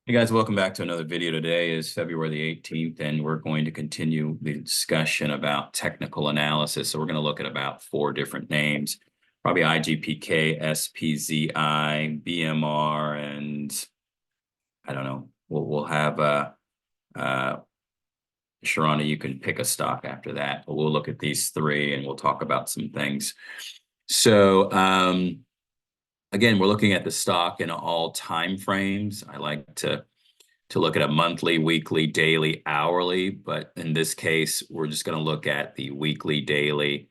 Hey guys, welcome back to another video. Today is February the 18th, and we're going to continue the discussion about technical analysis. So we're going to look at about 4 different names, probably IGPK, SPZI, BMR, and I don't know. We'll have Sharona, you can pick a stock after that, but we'll look at these 3 and we'll talk about some things. So again, we're looking at the stock in all time frames. I like to look at a monthly, weekly, daily, hourly, but in this case, we're just going to look at the weekly, daily,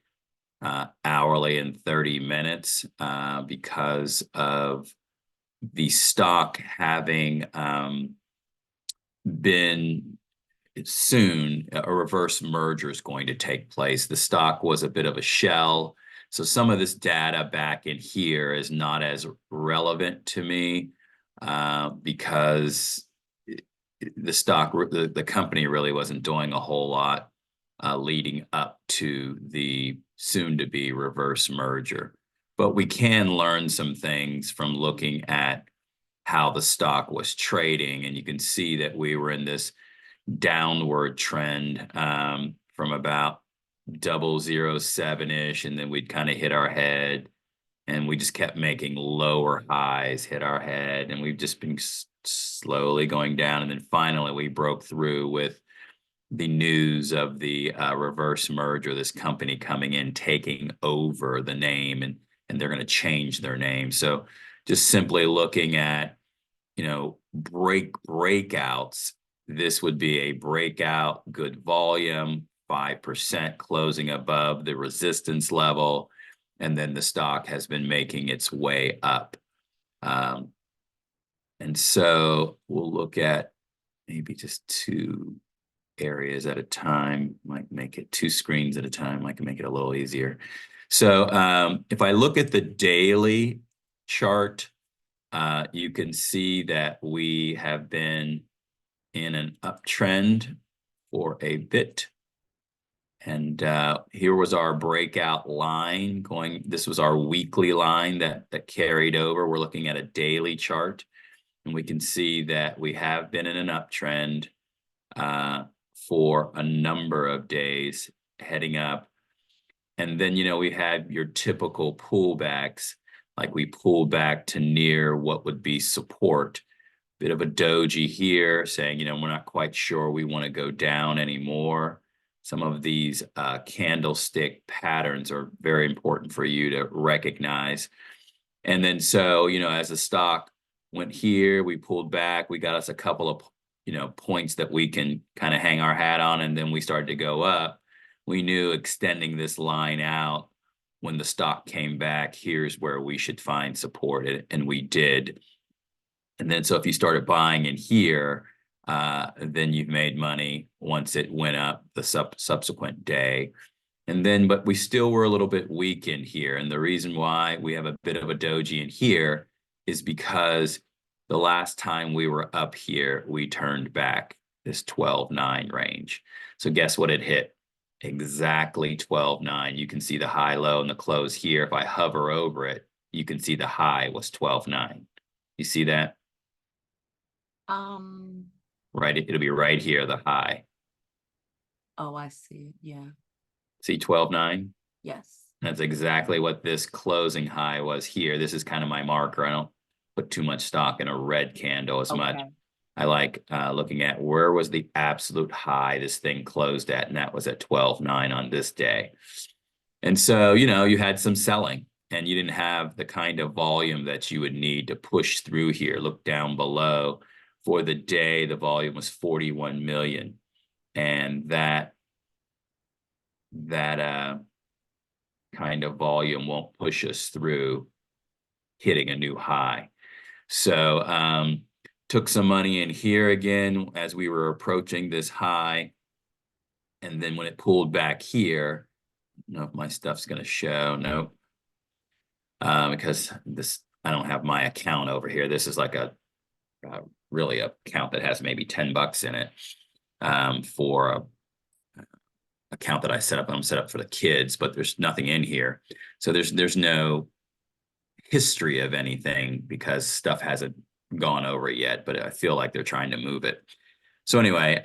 hourly, and 30 minutes because of the stock having been soon, a reverse merger is going to take place. The stock was a bit of a shell. So some of this data back in here is not as relevant to me because the stock, the company really wasn't doing a whole lot leading up to the soon-to-be reverse merger. But we can learn some things from looking at how the stock was trading, and you can see that we were in this downward trend from about 007-ish, and then we'd kind of hit our head, and we just kept making lower highs, hit our head, and we've just been slowly going down. And then finally we broke through with the news of the reverse merger, this company coming in, taking over the name, and they're going to change their name. So just simply looking at, breakouts, this would be a breakout, good volume, 5% closing above the resistance level, and then the stock has been making its way up. And so we'll look at maybe just 2 areas at a time, might make it 2 screens at a time, I can make it a little easier. So if I look at the daily chart, you can see that we have been in an uptrend for a bit. And here was our breakout line going. This was our weekly line that carried over. We're looking at a daily chart, and we can see that we have been in an uptrend for a number of days heading up. And then, we had your typical pullbacks, like we pulled back to near what would be support. Bit of a doji here saying, we're not quite sure we want to go down anymore. Some of these candlestick patterns are very important for you to recognize. And then so, as the stock went here, we pulled back, we got us a couple of, points that we can kind of hang our hat on, and then we started to go up. We knew extending this line out when the stock came back, here's where we should find support, and we did. And then so if you started buying in here, then you've made money once it went up the subsequent day. And then, but we still were a little bit weak in here. And the reason why we have a bit of a doji in here is because the last time we were up here, we turned back this 12.9 range. So guess what it hit? Exactly 12.9. You can see the high, low, and the close here. If I hover over it, you can see the high was 12.9. You see that? Right, it'll be right here, the high. Oh, I see. Yeah. See 12.9? Yes. That's exactly what this closing high was here. This is kind of my marker. I don't put too much stock in a red candle as much. I like looking at where was the absolute high this thing closed at, and that was at 12.9 on this day. And so, you had some selling, and you didn't have the kind of volume that you would need to push through here. Look down below. For the day, the volume was 41 million, and that kind of volume won't push us through hitting a new high. So took some money in here again as we were approaching this high, and then when it pulled back here, I don't know if my stuff's going to show. Nope. Because I don't have my account over here. This is like really a account that has maybe $10 in it for a account that I set up. I'm set up for the kids, but there's nothing in here. So there's no history of anything because stuff hasn't gone over it yet, but I feel like they're trying to move it. So anyway,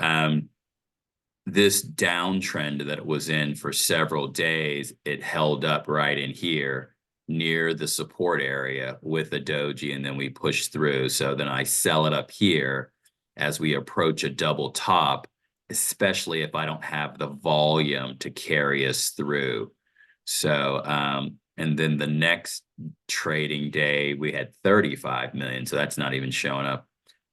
this downtrend that it was in for several days, it held up right in here near the support area with a doji, and then we push through. So then I sell it up here as we approach a double top, especially if I don't have the volume to carry us through. So, and then the next trading day, we had 35 million. So that's not even showing up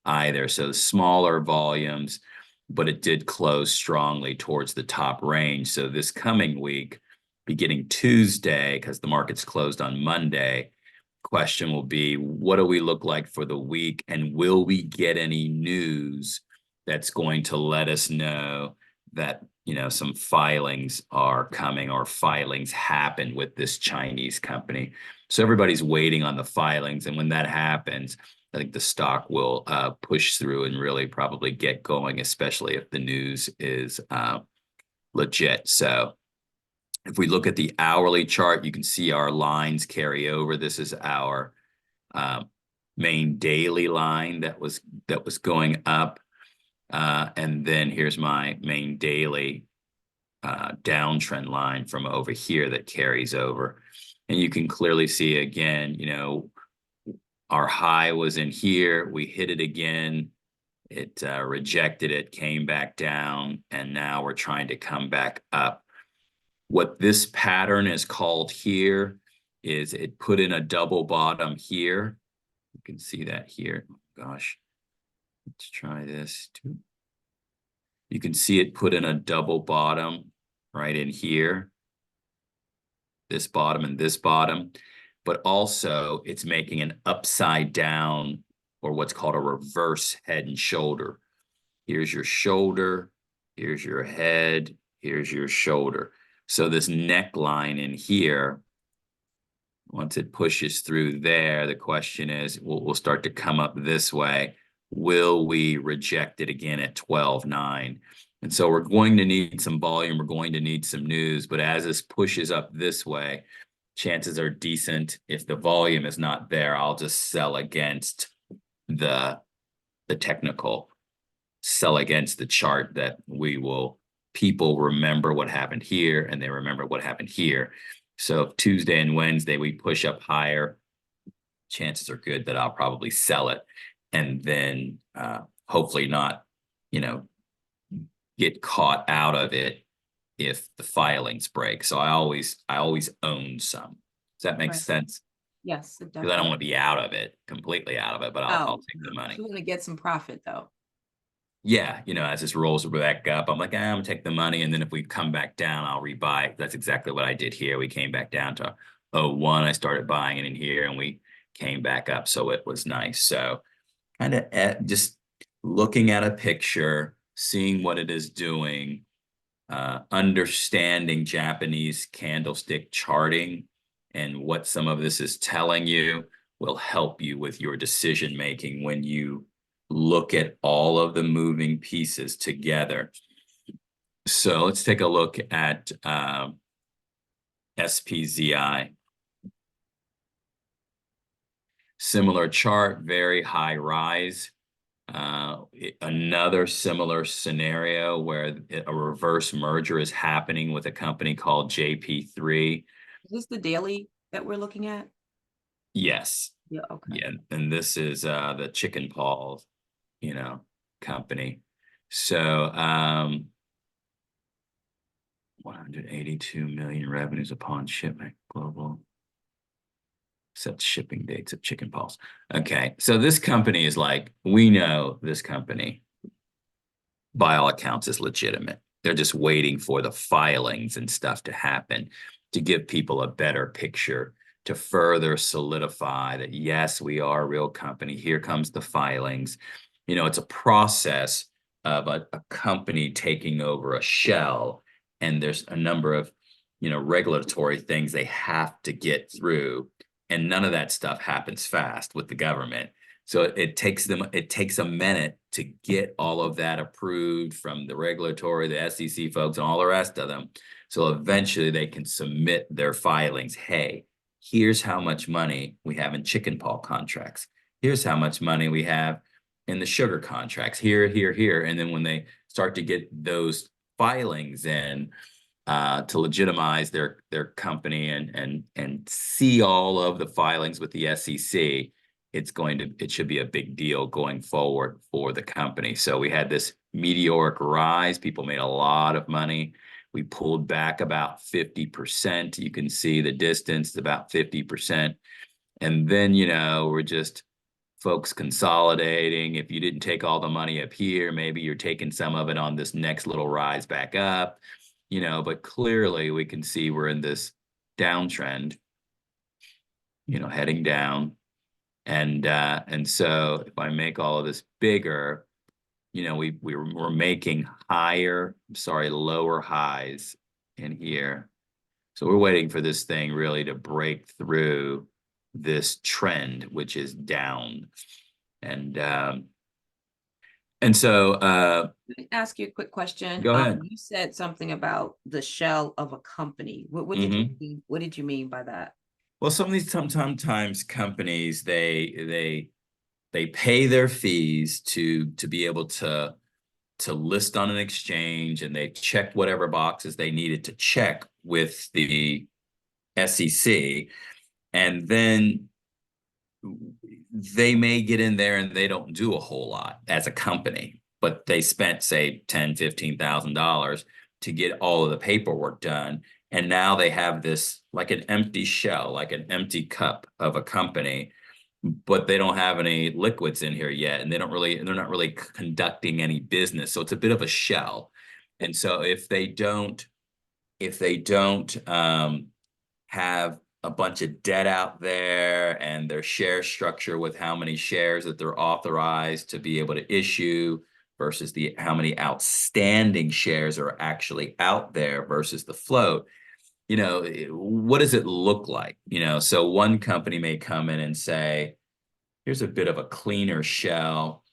either. So smaller volumes, but it did close strongly towards the top range. So this coming week, beginning Tuesday, because the market's closed on Monday, question will be, what do we look like for the week? And will we get any news that's going to let us know that, you know, some filings are coming or filings happen with this Chinese company? So everybody's waiting on the filings. And when that happens, I think the stock will push through and really probably get going, especially if the news is legit. So if we look at the hourly chart, you can see our lines carry over. This is our main daily line that was going up. And then here's my main daily downtrend line from over here that carries over. And you can clearly see again, you know, our high was in here. We hit it again. It rejected it, came back down, and now we're trying to come back up. What this pattern is called here is it put in a double bottom here. You can see that here. Oh, gosh, let's try this too. You can see it put in a double bottom right in here. This bottom and this bottom. But also it's making an upside down, or what's called a reverse head and shoulder. Here's your shoulder, here's your head, here's your shoulder. So this neckline in here, once it pushes through there, the question is, we'll start to come up this way. Will we reject it again at 12.9? And so we're going to need some volume, we're going to need some news, but as this pushes up this way, chances are decent. If the volume is not there, I'll just sell against the technical, sell against the chart that people remember what happened here and they remember what happened here. So if Tuesday and Wednesday we push up higher, chances are good that I'll probably sell it and then hopefully not, you know, get caught out of it if the filings break. So I always own some. Does that make sense? Yes, it Because I don't want to be out of it, completely out of it, but I'll take the money. You want to get some profit though. Yeah, you know, as this rolls back up, I'm like, I'm gonna take the money, and then if we come back down, I'll rebuy. That's exactly what I did here. We came back down to 01. I started buying it in here, and we came back up, so it was nice. So kind of just looking at a picture, seeing what it is doing, understanding Japanese candlestick charting and what some of this is telling you will help you with your decision making when you look at all of the moving pieces together. So let's take a look at SPZI. Similar chart, very high rise. Another similar scenario where a reverse merger is happening with a company called JP3. Is this the daily that we're looking at? Yes. Yeah, okay. Yeah, and this is the chicken paws, you know, company. So 182 million revenues upon shipment global. Set shipping dates of chicken paws. Okay, so this company is like, we know this company, by all accounts, is legitimate. They're just waiting for the filings and stuff to happen to give people a better picture, to further solidify that, yes, we are a real company. Here comes the filings. You know, it's a process of a company taking over a shell, and there's a number of, you know, regulatory things they have to get through. And none of that stuff happens fast with the government. So it takes a minute to get all of that approved from the regulatory, the SEC folks, and all the rest of them. So eventually they can submit their filings. Hey, here's how much money we have in chicken paw contracts. here's how much money we have in the sugar contracts here, here, here. And then when they start to get those filings in to legitimize their company and see all of the filings with the SEC, it should be a big deal going forward for the company. So we had this meteoric rise. People made a lot of money. We pulled back about 50%. You can see the distance, about 50%. And then, we're just folks consolidating. If you didn't take all the money up here, maybe you're taking some of it on this next little rise back up, but clearly we can see we're in this downtrend, heading down. And so if I make all of this bigger, we're making lower highs in here. So we're waiting for this thing really to break through this trend, which is down. And so Let me ask you a quick question. Go ahead. You said something about the shell of a company. What did you mean? What did you mean by that? Well, sometimes companies they pay their fees to be able to list on an exchange, and they check whatever boxes they needed to check with the SEC, and then they may get in there and they don't do a whole lot as a company, but they spent, say, $10,000-$15,000 to get all of the paperwork done. And now they have this like an empty shell, like an empty cup of a company, but they don't have any liquids in here yet. And they're not really conducting any business. So it's a bit of a shell. And so if they don't have a bunch of debt out there and their share structure with how many shares that they're authorized to be able to issue versus how many outstanding shares are actually out there versus the float, what does it look like? So one company may come in and say, here's a bit of a cleaner shell,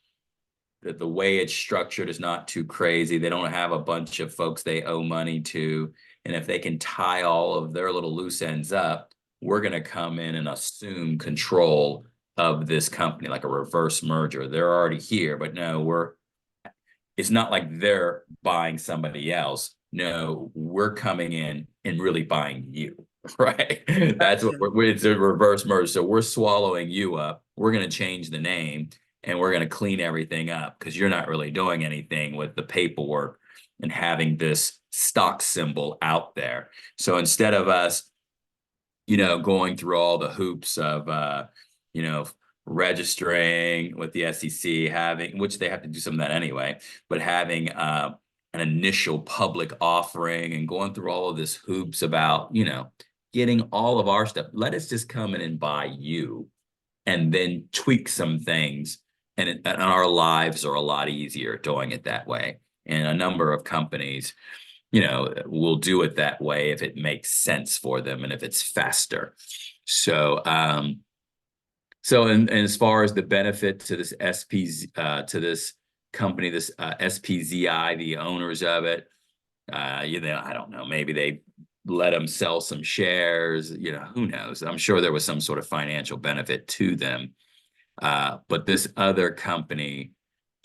that the way it's structured is not too crazy. They don't have a bunch of folks they owe money to. And if they can tie all of their little loose ends up, we're going to come in and assume control of this company, like a reverse merger. They're already here, but no, it's not like they're buying somebody else. No, we're coming in and really buying you, right? That's what it's a reverse merge. So we're swallowing you up. We're going to change the name and we're going to clean everything up because you're not really doing anything with the paperwork and having this stock symbol out there. So instead of us, going through all the hoops of, registering with the SEC, which they have to do some of that anyway, but having an initial public offering and going through all of this hoops about, getting all of our stuff. Let us just come in and buy you and then tweak some things. And our lives are a lot easier doing it that way. And a number of companies, will do it that way if it makes sense for them and if it's faster. So, and as far as the benefit to this to this company, this SPZI, the owners of it, I don't know, maybe they let them sell some shares, who knows? I'm sure there was some sort of financial benefit to them. But this other company,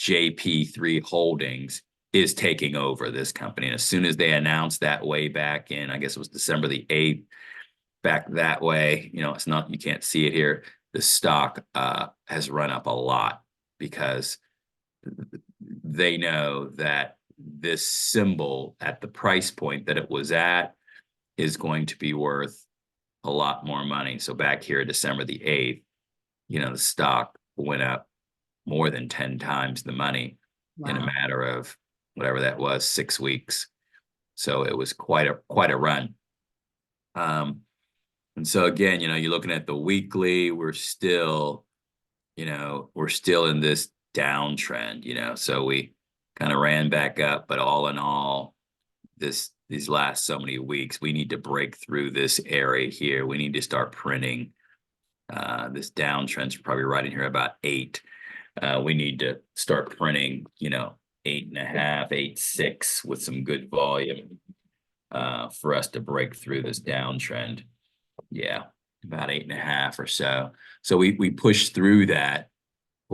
JP3 Holdings, is taking over this company. And as soon as they announced that way back in, I guess it was December the 8th, back that way, it's not, you can't see it here. The stock has run up a lot because they know that this symbol at the price point that it was at is going to be worth a lot more money. So back here, December the 8th, the stock went up more than 10 times the money in a matter of whatever that was, 6 weeks. So it was quite a run. And so again, you're looking at the weekly, we're still in this downtrend, so we kind of ran back up, but all in all, these last so many weeks, we need to break through this area here. We need to start printing. This downtrend's probably right in here about 8. We need to start printing, 8.5, 8.6 with some good volume for us to break through this downtrend. Yeah, about 8.5 or so. So we pushed through that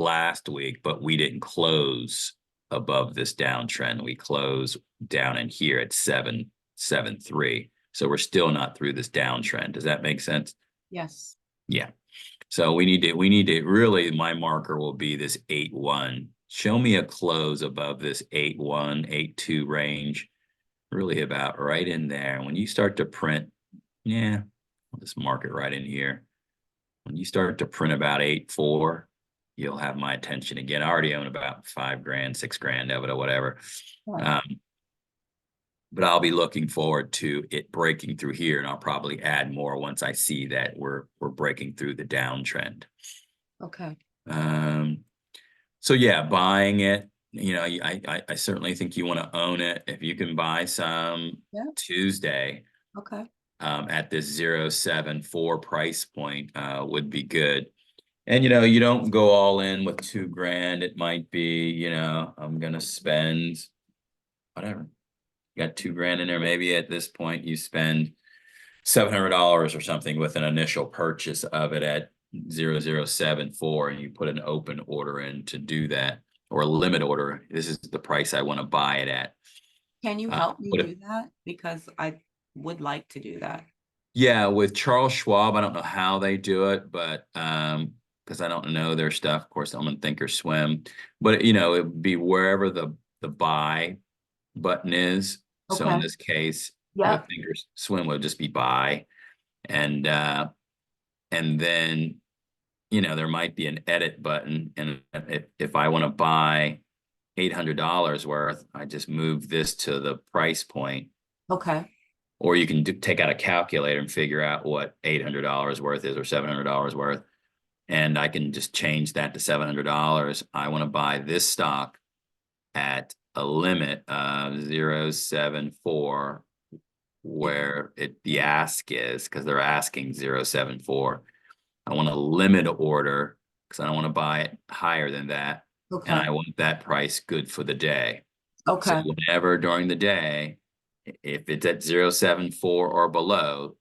last week, but we didn't close above this downtrend. We closed down in here at 773. So we're still not through this downtrend. Does that make sense? Yes. Yeah. So we need to really, my marker will be this 8-1. Show me a close above this 8-1, 8-2 range. Really about right in there. When you start to print, yeah, I'll just mark it right in here. When you start to print about 8-4, you'll have my attention again. I already own about 5 grand, 6 grand of it or whatever. Right. But I'll be looking forward to it breaking through here, and I'll probably add more once I see that we're breaking through the downtrend. Okay. So yeah, buying it, you know, I certainly think you want to own it. If you can buy some Tuesday Okay. at this 0.74 price point, would be good. And you know, you don't go all in with 2 grand. It might be, you know, I'm gonna spend whatever. You got 2 grand in there. Maybe at this point you spend $700 or something with an initial purchase of it at 0.074, and you put an open order in to do that, or a limit order. This is the price I want to buy it at. Can you help me But do that? Because I would like to do that. yeah, with Charles Schwab, I don't know how they do it, but because I don't know their stuff. Of course, I'm gonna think or swim, but you know, it would be wherever the buy button is. So in Okay. this case, with Yep. think or swim would just be buy, and then you know there might be an edit button, and if I want to buy $800 worth, I just move this to the price point. Okay. Or you can take out a calculator and figure out what $800 worth is or $700 worth. And I can just change that to $700. I want to buy this stock at a limit of 0.74, where the ask is, because they're asking 0.74. I want a limit order because I don't want to buy it higher than that. Okay. And I want that price good for the day. Okay. So whenever during the day, if it's at 0.74 or below,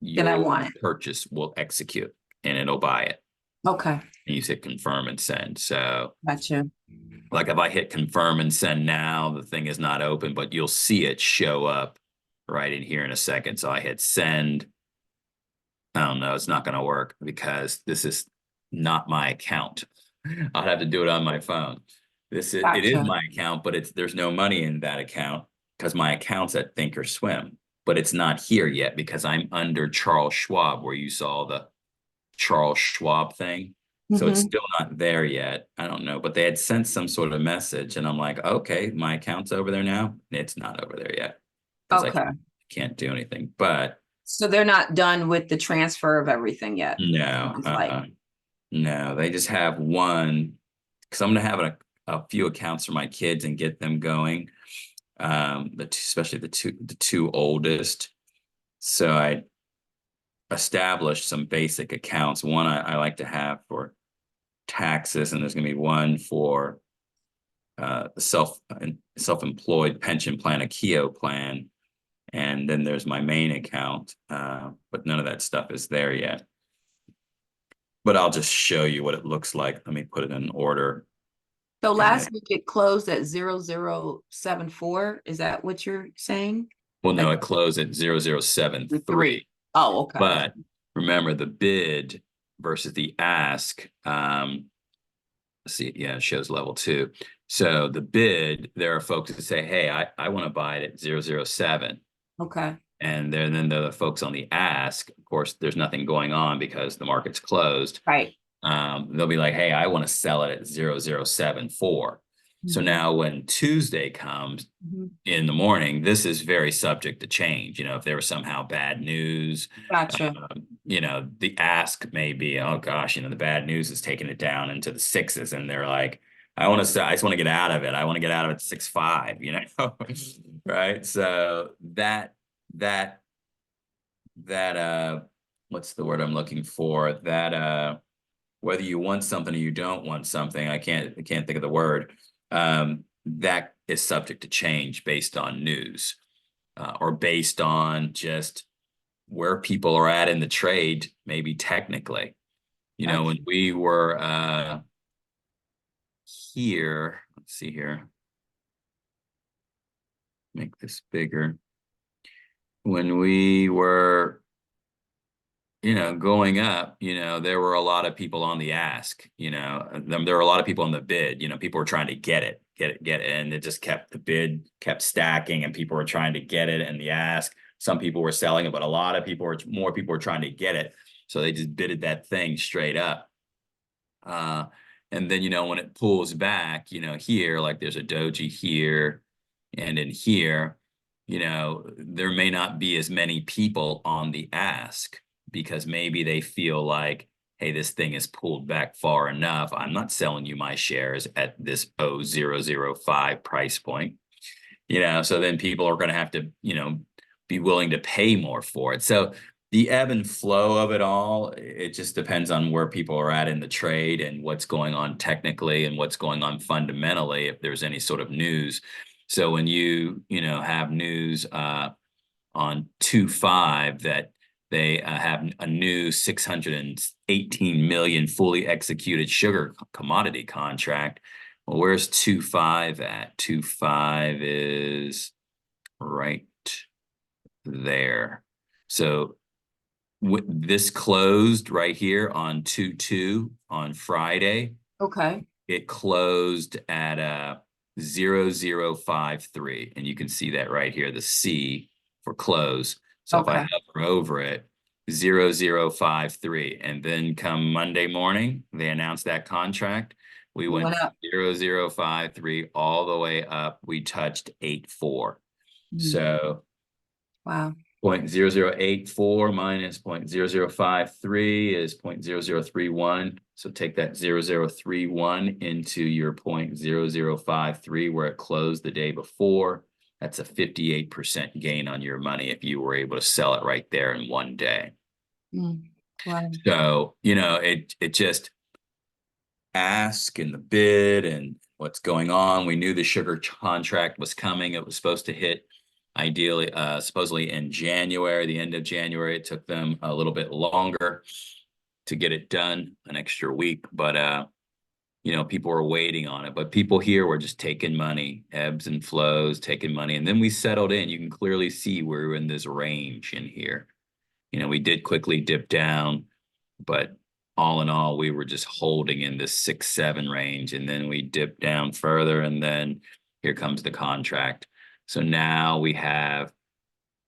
Then I your want it. purchase will execute and it'll buy it. Okay. And you hit confirm and send. So Gotcha. like if I hit confirm and send now, the thing is not open, but you'll see it show up right in here in a second. So I hit send. I don't know, it's not going to work because this is not my account. I'll have to do it on my phone. It is Gotcha. my account, but there's no money in that account because my account's at Thinkorswim, but it's not here yet because I'm under Charles Schwab, where you saw the Charles Schwab thing. So it's still not there yet. I don't know, but they had sent some sort of message, and I'm like, okay, my account's over there now. It's not over there yet because Okay. I can't do anything. But So they're not done with the transfer of everything yet. no, no, they just have one, because I'm gonna have a few accounts for my kids and get them going. Especially the two oldest. So I established some basic accounts. One I like to have for taxes, and there's gonna be one for self-employed pension plan, a KEO plan, and then there's my main account, but none of that stuff is there yet. But I'll just show you what it looks like. Let me put it in order. So last week it closed at 0.074. Is that what you're saying? Well, no, it closed at 0.073. Oh, okay. But remember the bid versus the ask. Let's see, yeah, it shows level 2. So the bid, there are folks that say, hey, I want to buy it at 0.007. Okay. And then the folks on the ask, of course, there's nothing going on because the market's closed. Right. They'll be like, hey, I want to sell it at 0.074. So now when Tuesday comes in the morning, this is very subject to change. You know, if there was somehow bad news, Gotcha. you know, the ask may be, oh gosh, you know, the bad news is taking it down into the 6s. And they're like, I just want to get out of it. I want to get out of it 6.5, you know, right? So that what's the word I'm looking for? That whether you want something or you don't want something, I can't think of the word. That is subject to change based on news, or based on just where people are at in the trade, maybe technically. You know, when we were here, let's see here. Make this bigger. When we were, going up, there were a lot of people on the ask, there were a lot of people on the bid, people were trying to get it. And it just the bid kept stacking and people were trying to get it and the ask. Some people were selling it, but more people were trying to get it. So they just bidded that thing straight up. And then, when it pulls back, here, like there's a doji here and in here, there may not be as many people on the ask because maybe they feel like, hey, this thing is pulled back far enough. I'm not selling you my shares at this 0.005 price point. So then people are going to have to, be willing to pay more for it. So the ebb and flow of it all, it just depends on where people are at in the trade and what's going on technically and what's going on fundamentally, if there's any sort of news. So when you have news on 2.5 that they have a new 618 million fully executed sugar commodity contract. Well, where's 2.5 at? 2.5 is right there. So this closed right here on 2.2 on Friday. Okay. It closed at 0.053, and you can see that right here, the C for close. So if I hover over it, 0.053, and then come Monday morning, they announced that contract. We went up 0.053 all the way up. We touched 8.4. So wow. 0.0084 minus 0.0053 is 0.0031. So take that 0031 into your 0.0053 where it closed the day before. That's a 58% gain on your money if you were able to sell it right there in one day. Wow. So, it just ask and the bid and what's going on. We knew the sugar contract was coming. It was supposed to hit ideally, supposedly in January, the end of January. It took them a little bit longer to get it done, an extra week, but people were waiting on it. But people here were just taking money, ebbs and flows, taking money. And then we settled in. You can clearly see we're in this range in here. We did quickly dip down, but all in all, we were just holding in this 6-7 range. And then we dipped down further, and then here comes the contract. So now we have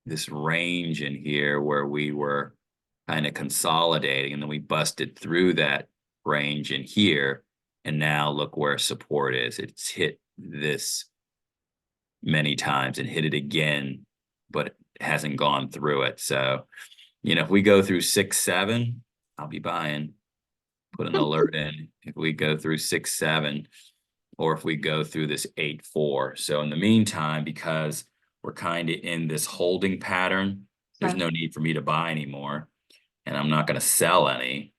this range in here where we were kind of consolidating, and then we busted through that range in here. And now look where support is. It's hit this many times and hit it again, but it hasn't gone through it. So, if we go through 6-7, I'll be buying, put an alert in if we go through 6-7, or if we go through this 8-4. So in the meantime, because we're kind of in this holding pattern, there's no need for me to buy anymore. And I'm not going to sell any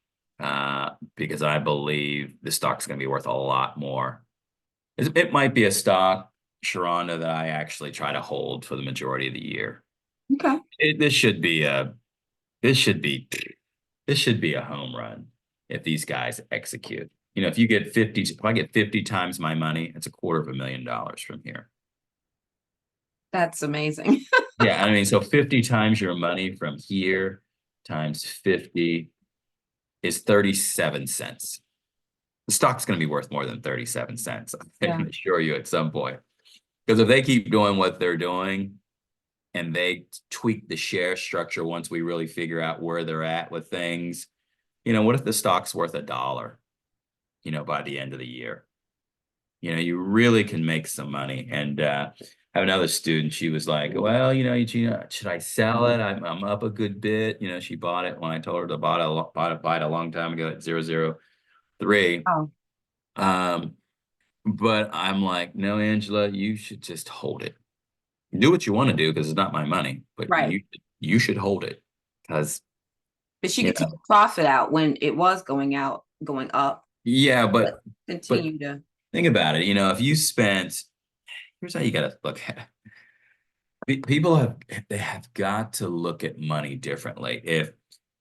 because I believe the stock's going to be worth a lot more. It might be a stock, Sharonda, that I actually try to hold for the majority of the year. Okay. This should be a home run if these guys execute. If you get 50, if I get 50 times my money, it's $250,000 from here. That's amazing. Yeah, I mean, so 50 times your money from here times 50 is 37 cents. The stock's going to be worth more than 37 cents. I can assure you at some point. Because if they keep doing what they're doing and they tweak the share structure once we really figure out where they're at with things, what if the stock's worth $1, by the end of the year? You really can make some money. And I have another student, she was like, well, should I sell it? I'm up a good bit. She bought it when I told her to buy it a long time ago at 0.003. Oh. But I'm like, no, Angela, you should just hold it. Do what you want to do because it's not my money, but you should hold it because. But she could take a profit out when it was going up. Yeah, but continue to think about it. If you spent, here's how you got to look at it. People they have got to look at money differently. If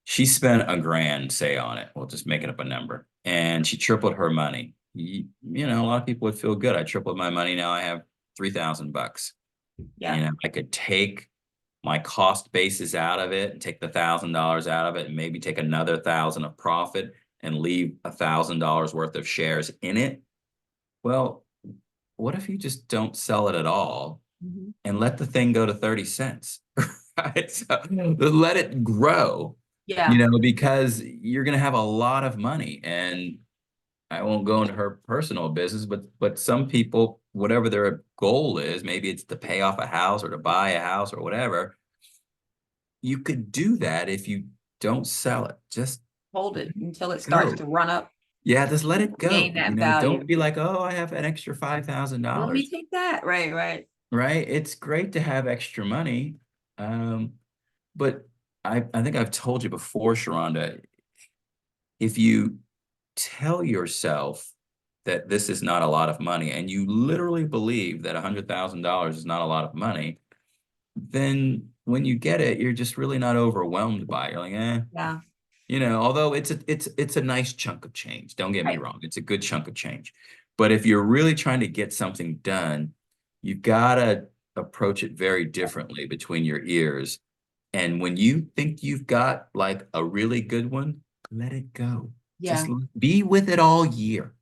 she spent $1,000, say, on it, we'll just make it up a number, and she tripled her money, you know, a lot of people would feel good. I tripled my money. Now I have $3,000. You Yeah. know, I could take my cost basis out of it and take the $1,000 out of it and maybe take another 1,000 of profit and leave $1,000 worth of shares in it. Well, what if you just don't sell it at all Mhm. and let the thing go to 30 cents? Right? So let it grow, you Yeah. know, because you're going to have a lot of money. And I won't go into her personal business, but some people, whatever their goal is, maybe it's to pay off a house or to buy a house or whatever, you could do that if you don't sell it. Just Hold it until it starts go. to run up, Yeah, just let it go. gain You that know, don't value. be like, oh, I have an extra $5,000. Let me take that. Right, right. Right? It's great to have extra money. Um, but I think I've told you before, Sharonda, if you tell yourself that this is not a lot of money and you literally believe that $100,000 is not a lot of money, then when you get it, you're just really not overwhelmed by it. You're like, eh, Yeah. you know, although it's a nice chunk of change. Don't get me Right. wrong. It's a good chunk of change. But if you're really trying to get something done, you've got to approach it very differently between your ears. And when you think you've got like a really good one, let it go. Just Yeah. be with it all year.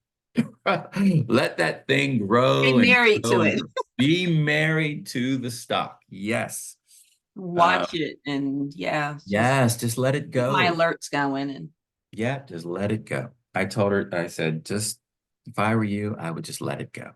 Let that thing Get grow and married grow to and it. grow. Be married to the stock. Yes. Uh, Watch it and yeah, just yes, just let it keep my go. alerts going and Yeah, just let it go. I told her, I said, just if I were you, I would just let it go.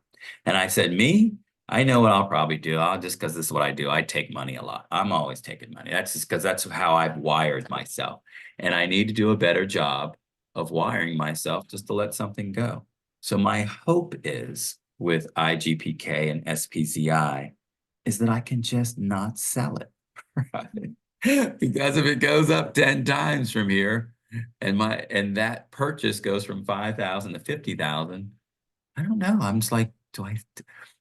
And I said, me, I know what I'll probably do. I'll just because this is what I do. I take money a lot. I'm always taking money. That's just because that's how I've wired myself. And I need to do a better job of wiring myself just to let something go. So my hope is with IGPK and SPCI is that I can just not sell it. Right? Because if it goes up 10 times from here and that purchase goes from 5,000 to 50,000, I don't know. I'm just like,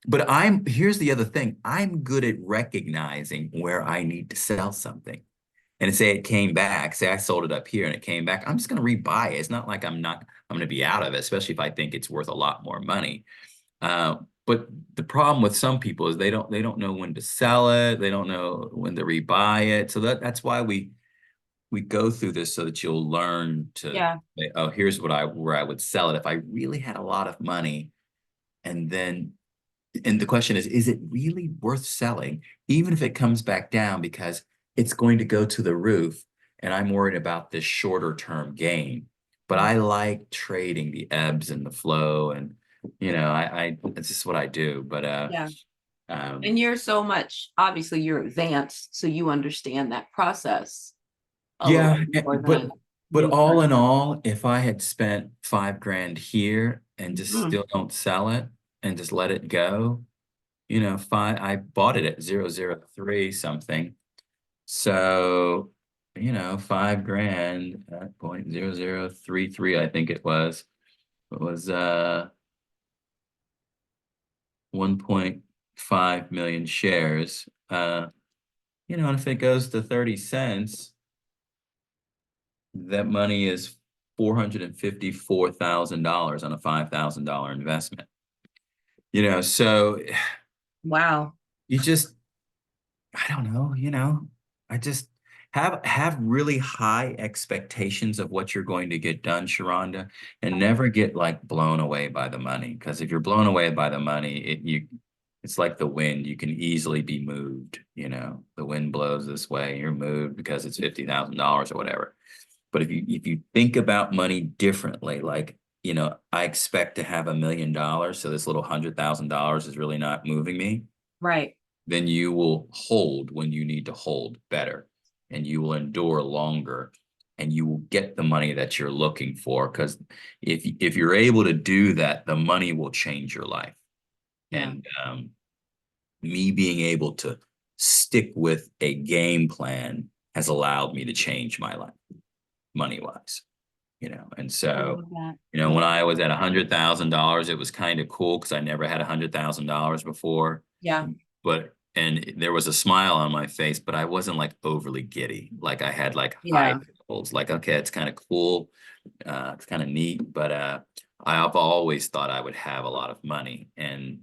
but here's the other thing. I'm good at recognizing where I need to sell something. And say it came back, say I sold it up here and it came back, I'm just going to rebuy it. It's not like I'm going to be out of it, especially if I think it's worth a lot more money. But the problem with some people is they don't know when to sell it. They don't know when to rebuy it. So that's why we go through this so that you'll learn to yeah, say, oh, here's where I would sell it if I really had a lot of money. And the question is it really worth selling, even if it comes back down because it's going to go to the roof and I'm worried about this shorter term gain. But mm, I like trading the ebbs and the flow and you know, I it's just what I do. But yeah. um And you're so much, obviously you're advanced, so you understand that process a little yeah, bit more than but a new all in person. all, if I had spent 5 grand here and just Mhm. still don't sell it and just let it go, you know, I bought it at 003 something. So, you know, 5 grand at 0.0033, I think it was 1.5 million shares. You know, and if it goes to 30 cents, that money is $454,000 on a $5,000 investment. You know, so Wow. you just I don't know, you know, I just have really high expectations of what you're going to get done, Sharonda, and never get like blown away by the money. Because if you're blown away by the money, it's like the wind. You can easily be moved. You know, the wind blows this way, you're moved because it's $50,000 or whatever. But if you think about money differently, like, you know, I expect to have $1 million, so this little $100,000 is really not moving me, Right. then you will hold when you need to hold better and you will endure longer and you will get the money that you're looking for because if you're able to do that, the money will change your life. Yeah. And me being able to stick with a game plan has allowed me to change my life money wise, you know. And I so, love that. you know, Yeah. when I was at $100,000, it was kind of cool because I never had $100,000 before. Yeah. But and there was a smile on my face, but I wasn't like overly giddy. Like I had like high Yeah. goals. Like, okay, it's kind of cool. It's kind of neat, but I've always thought I would have a lot of money, and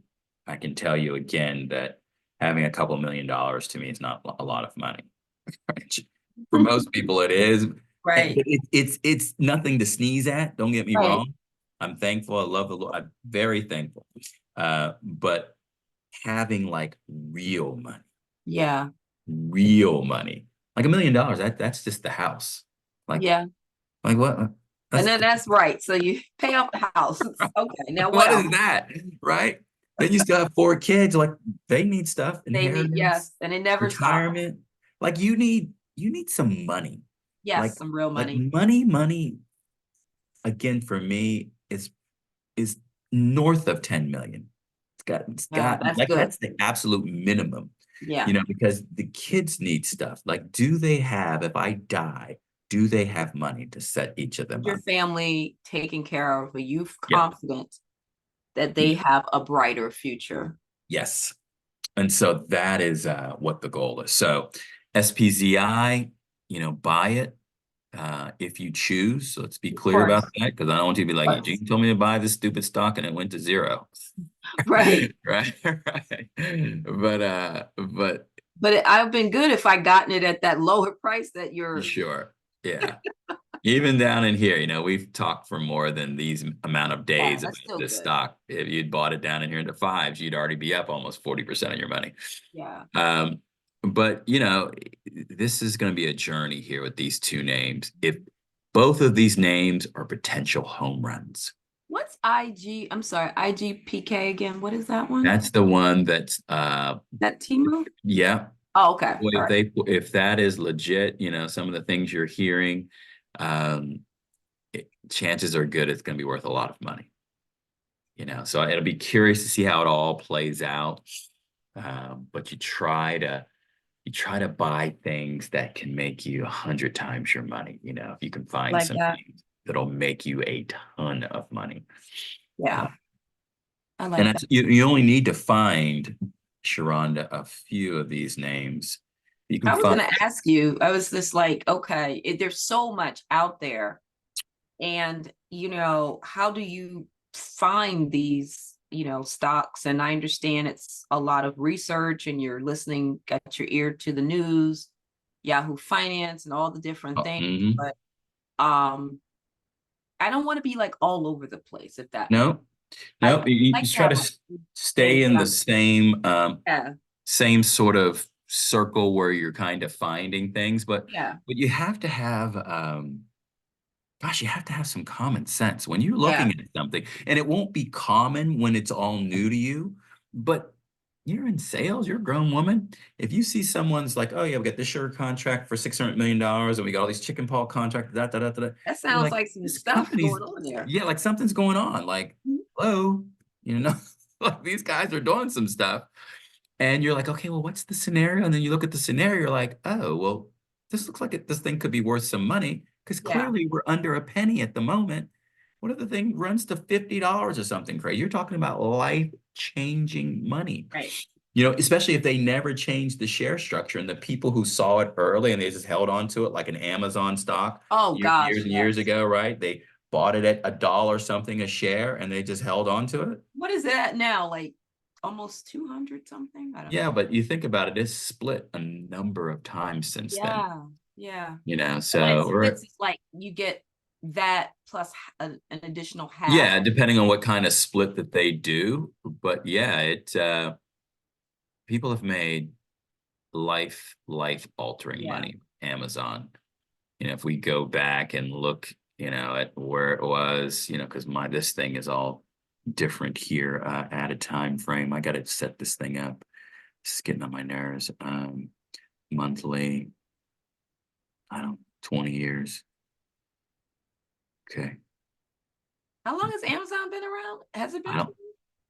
I can tell you again that having a couple $1 million to me is not a lot of money. For most people, it is. Right, It's nothing to sneeze at. Don't get me right. wrong. I'm thankful. I love the Lord. I'm very thankful. But having like Yeah, real money, like $1 million, that's just the house. Like, yeah. like what? And That's then that's right. So you pay off the house. Okay, now what what else? is that, right? Then you still have 4 kids. Like they need stuff, They need, yes, inheritance, and it never stops. retirement. Like you need some money. Yes, some real Like money. money again for me is north of 10 million. It's Yeah, got that's like good. that's the absolute minimum, Yeah. because the kids need stuff. Like, do they have, if I die, do they have money to set each of them Your up? family taken care of, are you Yeah. confident that they Yeah. have a brighter future? Yes. And so that is what the goal is. So SPZI, buy it if you choose. So let's be Of clear about course. that, because I don't want you to be like, Of Eugene told me to buy this stupid stock and it went to zero. Right. Right, right. But I've been good if I gotten it at that lower price that you're. sure. Yeah. Even down in here, we've talked for more than these amount of Yeah, days that's about still this good. stock. If you'd bought it down in here into fives, you'd already be up almost 40% of your money. Yeah. Um, but this is going to be a journey here with these two names. If both of these names are potential home runs, What's IG? I'm sorry, IGPK again. What is that one? that's the one that's That Timo? yeah. Oh, okay. Well, All right. if that is legit, some of the things you're hearing, chances are good it's going to be worth a lot of money. So it'll be curious to see how it all plays out. But you try to buy things that can make you 100 times your money. If you can find Like some that. things that'll make you a ton of money. Uh, Yeah, I and like that. you only need to find, Sharonda, a few of these names. You can I was find. gonna ask you, I was just like, okay, there's so much out there. And, how do you find these, stocks? And I understand it's a lot of research and you're listening, got your ear to the news, Yahoo Finance and all the different things. Mhm. But um, I don't want to be like all over the place, if that makes. No, I no, you like just to try have to things stay in that the I'm, yeah, same sort of circle where you're kind of finding things, but yeah, you have to have gosh, you have to have some common sense when you're yeah, looking at something, and it won't be common when it's all new to you, but you're in sales, you're a grown woman. If you see someone's like, oh yeah, we got this sugar contract for $600 million, and we got all these chicken paw contracts, that you're sounds like, like some this stuff company's, going on there. yeah, like something's going on. Like, Mhm. hello, like these guys are doing some stuff. And you're like, okay, well, what's the scenario? And then you look at the scenario, you're like, oh, well, this looks like this thing could be worth some money, because Yeah, clearly we're under a penny at the moment. What if the thing runs to $50 or something crazy? You're talking about life-changing money. right. Especially if they never changed the share structure, and the people who saw it early and they just held on to it like an Amazon stock Oh years gosh, and years yes. ago, right? They bought it at $1 something a share and they just held on to it. What is that now? Like almost 200 something? I don't know. Yeah, but you think about it, it's split a number of times since then. Yeah, yeah. And when it So splits, it's like you get that plus an additional half. yeah, depending on what kind of split that they do, but yeah, people have made life altering Yeah, money. Amazon. If we go back and look, at where it was, because this thing is all different here at a time frame. I got to set this thing up. It's getting on my nerves. Monthly, I don't 20 years. Okay. how long has Amazon been around? Has it I been don't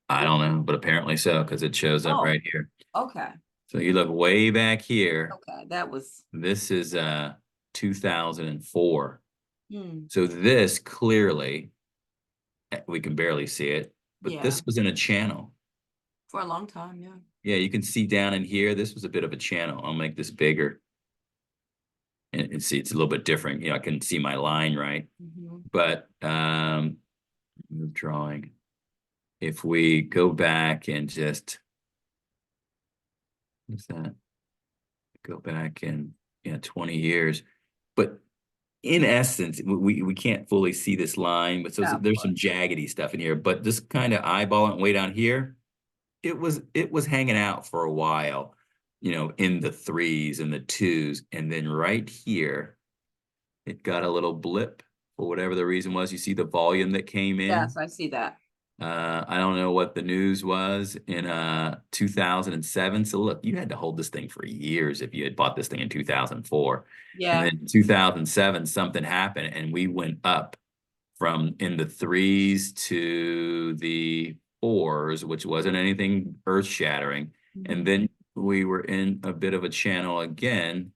I don't know, but apparently so, because it shows up Oh, right here. okay. So you look way back here. Okay, that was. This is 2004. Hmm. So this clearly, we can barely see it, but Yeah, this was in a channel. for a long time. Yeah. Yeah, you can see down in here, this was a bit of a channel. I'll make this bigger and see it's a little bit different. I can see my line, right? Mhm. But move drawing. If we go back and just, what's that? Go back in, 20 years. But in essence, we can't fully see this line, but so Yeah, of there's some course. jaggedy stuff in here. But just kind of eyeball it way down here, it was hanging out for a while, in the threes and the twos, and then right here, it got a little blip for whatever the reason was. You see the volume that came in. Yes, I see that. I don't know what the news was in 2007. So look, you had to hold this thing for years if you had bought this thing in 2004. And Yeah, then 2007, something happened and we went up from in the threes to the fours, which wasn't anything earth shattering. And mhm, then we were in a bit of a channel again.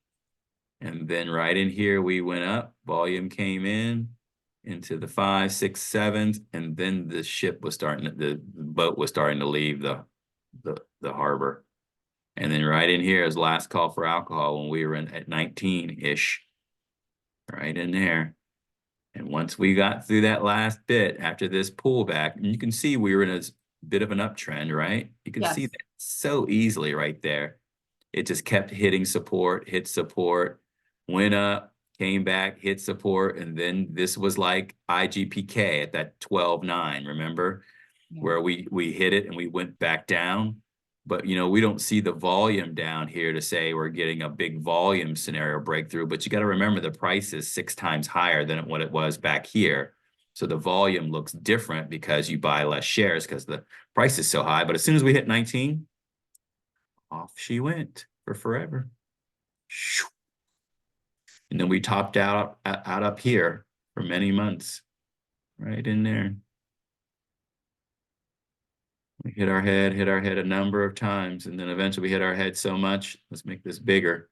And then right in here, we went up, volume came in into the 5, 6, 7s, and then the boat was starting to leave the harbor. And then right in here is last call for alcohol when we were in at 19-ish, right in there. And once we got through that last bit after this pullback, and you can see we were in a bit of an uptrend, right? You can see yes, that so easily right there. It just kept hitting support, hit support, went up, came back, hit support, and then this was like IGPK at that 12.9, remember? yeah, Where we hit it and we went back down. But we don't see the volume down here to say we're getting a big volume scenario breakthrough. But you got to remember the price is 6 times higher than what it was back here. So the volume looks different because you buy less shares because the price is so high. But as soon as we hit 19, off she went for forever. And then we topped out up here for many months, right in there. We hit our head a number of times, and then eventually we hit our head so much. Let's make this bigger.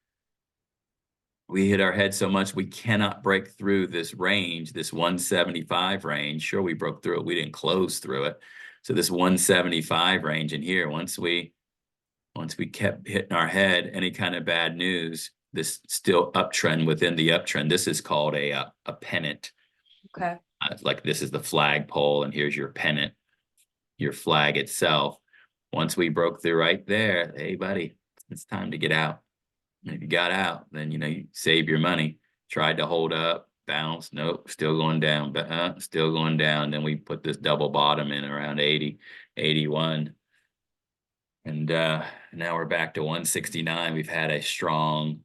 We hit our head so much we cannot break through this range, this 175 range. Sure, we broke through it. We didn't close through it. So this 175 range in here, once we kept hitting our head, any kind of bad news, this still uptrend within the uptrend. This is called a pennant. okay, Like this is the flagpole, and here's your pennant, your flag itself. Once we broke through right there, hey buddy, it's time to get out. And if you got out, then you save your money. Tried to hold up, bounce, nope, still going down, but still going down. Then we put this double bottom in around 80, 81. And now we're back to 169. We've had a strong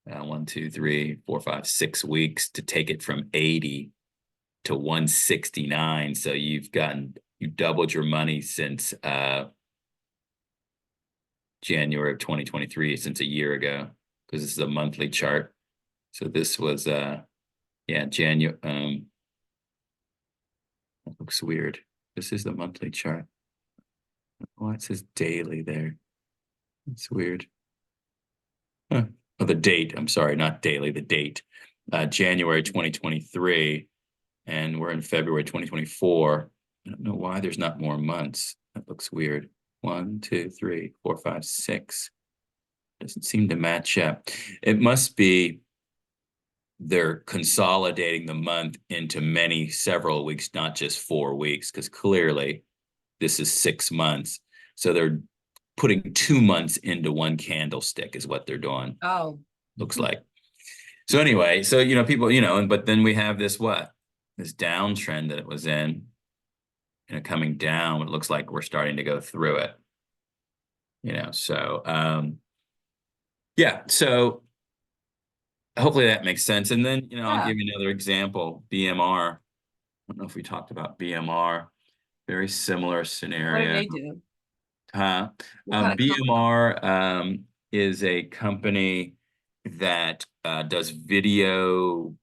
1, 2, 3, 4, 5, 6 weeks to take it from 80 to 169. So you doubled your money since January of 2023, since a year ago, because this is a monthly chart. So this was January. That looks weird. This is the monthly chart. Oh, it says daily there. That's weird. Huh. Oh, the date. I'm sorry, not daily, the date. January 2023, and we're in February 2024. I don't know why there's not more months. That looks weird. 1, 2, 3, 4, 5, 6. Doesn't seem to match up. It must be they're consolidating the month into several weeks, not just 4 weeks, because clearly this is 6 months. So they're putting 2 months into one candlestick is what they're doing. oh, Looks like. So anyway, so people, but then we have this downtrend that it was in, coming down. It looks like we're starting to go through it. So yeah, so hopefully that makes sense. And then I'll yeah, give you another example. BMR. I don't know if we talked about BMR. Very similar what do scenario. they do? Huh? What kind of company? BMR is a company that does video,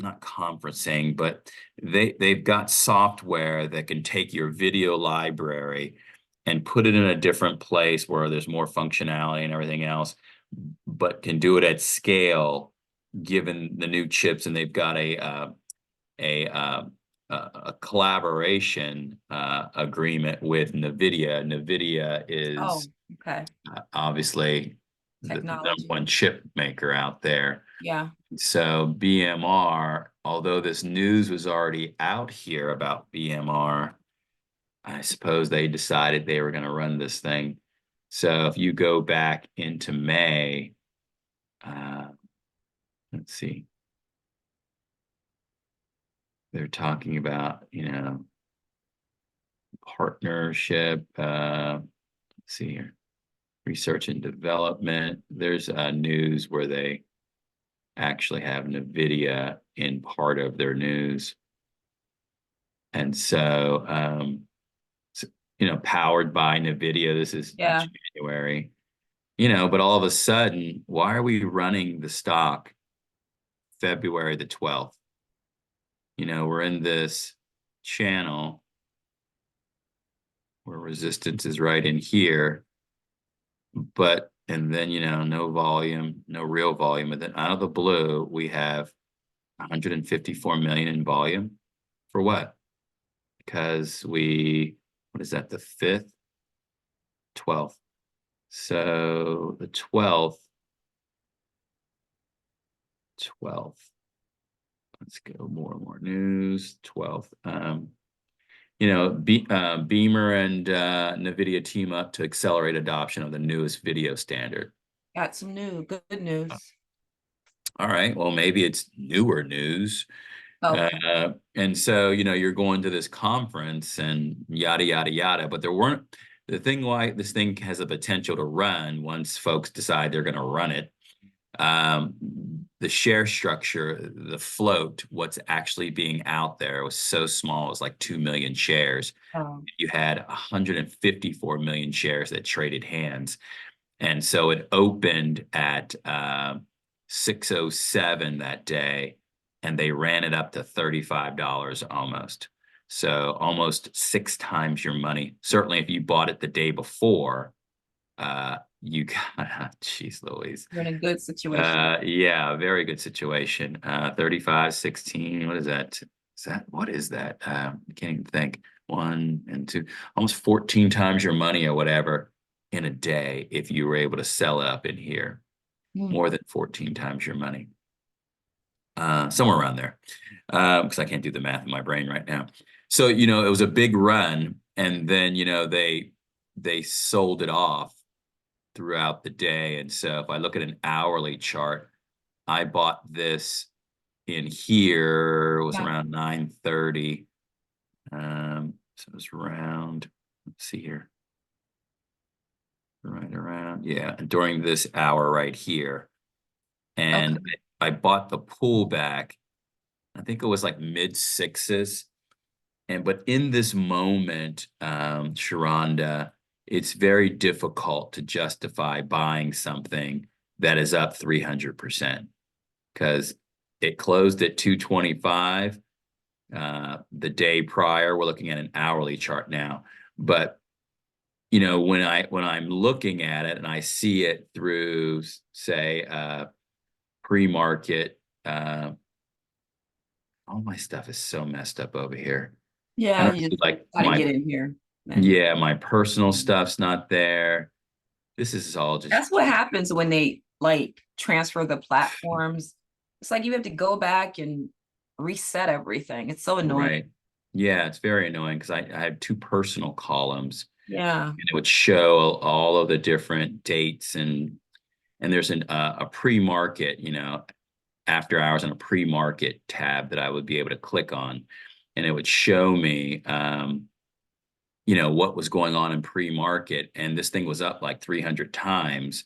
not conferencing, but they've got software that can take your video library and put it in a different place where there's more functionality and everything else, but can do it at scale given the new chips. And they've got a collaboration agreement with NVIDIA. NVIDIA Oh, is okay, obviously the number technology. one chip maker out there. Yeah, So BMR, although this news was already out here about BMR, I suppose they decided they were going to run this thing. So if you go back into May, uh, let's see, they're talking about, partnership. Let's see here, research and development. There's news where they actually have NVIDIA in part of their news. And so, powered by NVIDIA, this is Yeah. January, but all of a sudden, why are we running the stock February the 12th? We're in this channel where resistance is right in here, and then, no volume, no real volume. And then out of the blue, we have 154 million in volume. For what? Because what is that, the 5th? 12th. So the 12th, let's go more news, 12th. Beamer and NVIDIA team up to accelerate adoption of the newest video standard. Got some good news. All right, well, maybe it's newer news. Okay. And so, you're going to this conference and yada, yada, yada, but the thing why this thing has a potential to run once folks decide they're going to run it, the share structure, the float, what's actually being out there was so small, it was like 2 million shares. You had 154 million shares that traded hands. And so it opened at 6:07 that day, and they ran it up to $35 almost. So almost 6 times your money. Certainly if you bought it the day before, you got, geez Louise. You're in a good situation. Yeah, very good situation. 35, 16, what is that? What is that? I can't even think. 1 and 2, almost 14 times your money or whatever in a day if you were able to sell it up in here. More than 14 times your money. Somewhere around there. Because I can't do the math in my brain right now. So, it was a big run, and then, they sold it off throughout the day. And so if I look at an hourly chart, I bought this in here, it was around 9:30. So it was around, let's see here. Right around, yeah, during this hour right here. And I bought the pullback, I think it was like mid 6s. But in this moment, Sharonda, it's very difficult to justify buying something that is up 300% because it closed at 225 the day prior. We're looking at an hourly chart now, but when I'm looking at it and I see it through, say, pre-market, all my stuff is so messed up over here. Yeah, you just like gotta get in here. Yeah, my personal stuff's not there. This is all just. That's what happens when they like transfer the platforms. It's like you have to go back and reset everything. It's so annoying. Right. Yeah, it's very annoying because I had 2 personal columns. Yeah. And it would show all of the different dates, and there's a pre-market, after hours, and a pre-market tab that I would be able to click on, and it would show me what was going on in pre-market, and this thing was up like 300 times.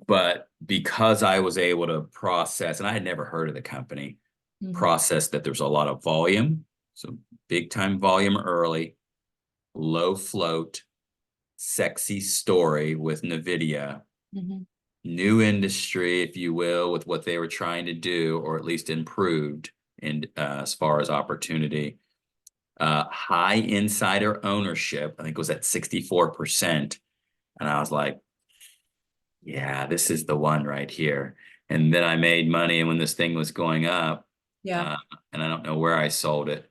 But because I was able to process, and I had never heard of the company, process that there's a lot of volume, so big time volume early, low float, sexy story with NVIDIA, new industry, if you will, with what they were trying to do, or at least improved as far as opportunity. High insider ownership, I think it was at 64%. And I was like, yeah, this is the one right here. And then I made money, and when this thing was going up, and I don't know where I sold it,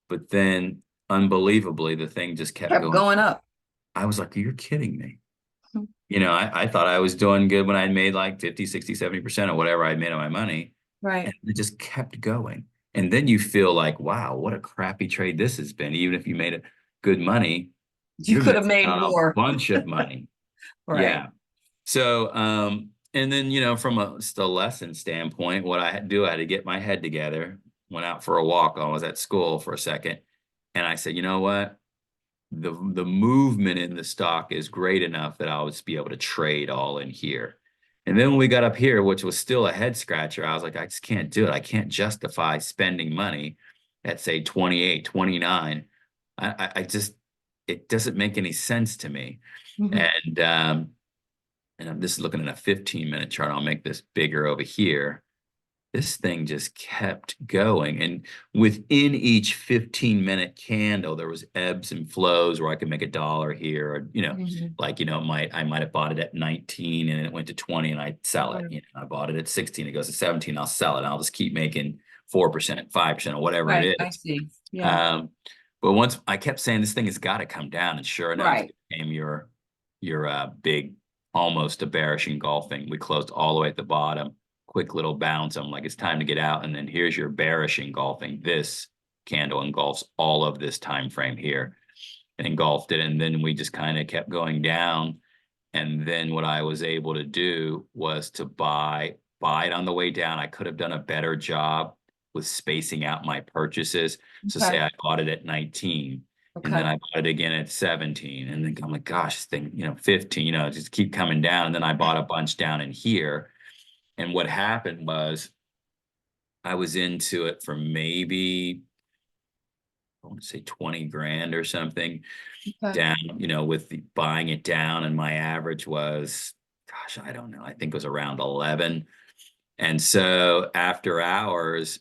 but then unbelievably, the thing just kept going up. I was like, you're kidding me. I thought I was doing good when I made like 50, 60, 70% of whatever I made on my money. Right. and it just kept going. And then you feel like, wow, what a crappy trade this has been. Even if you made it good money, You you're could have missing made out a more. bunch of money. Right. Yeah. So, and then, from a lesson standpoint, what I had to do, I had to get my head together, went out for a walk. I was at school for a second. And I said, you know what? The movement in the stock is great enough that I'll just be able to trade all in here. And then when we got up here, which was still a head scratcher, I was like, I just can't do it. I can't justify spending money at say 28, 29. I just, it doesn't make any sense to me. Mhm. And I'm just looking at a 15-minute chart. I'll make this bigger over here. This thing just kept going. And within each 15-minute candle, there was ebbs and flows where I could make $1 here, or, Mhm. like, I might have bought it at 19 and it went to 20 and I'd sell it. Right. I bought it at 16, it goes to 17, I'll sell it. I'll just keep making 4%, 5%, or whatever Right. it I is. see. Yeah. Um, but once I kept saying this thing has got to come down, and sure enough, Right. it became your big, almost a bearish engulfing. We closed all the way at the bottom, quick little bounce. I'm like, it's time to get out. And then here's your bearish engulfing. This candle engulfs all of this time frame here and engulfed it. And then we just kind of kept going down. And then what I was able to do was to buy it on the way down. I could have done a better job with spacing out my purchases. So say Okay. I bought it at 19 and then Okay. I bought it again at 17 and then I'm like, gosh, this thing, 15, just keep coming down. And then I bought a bunch down in here. And what happened was I was into it for maybe, I want to say 20 grand or something Okay. down, with the buying it down. And my average was, gosh, I don't know. I think it was around 11. And so after hours,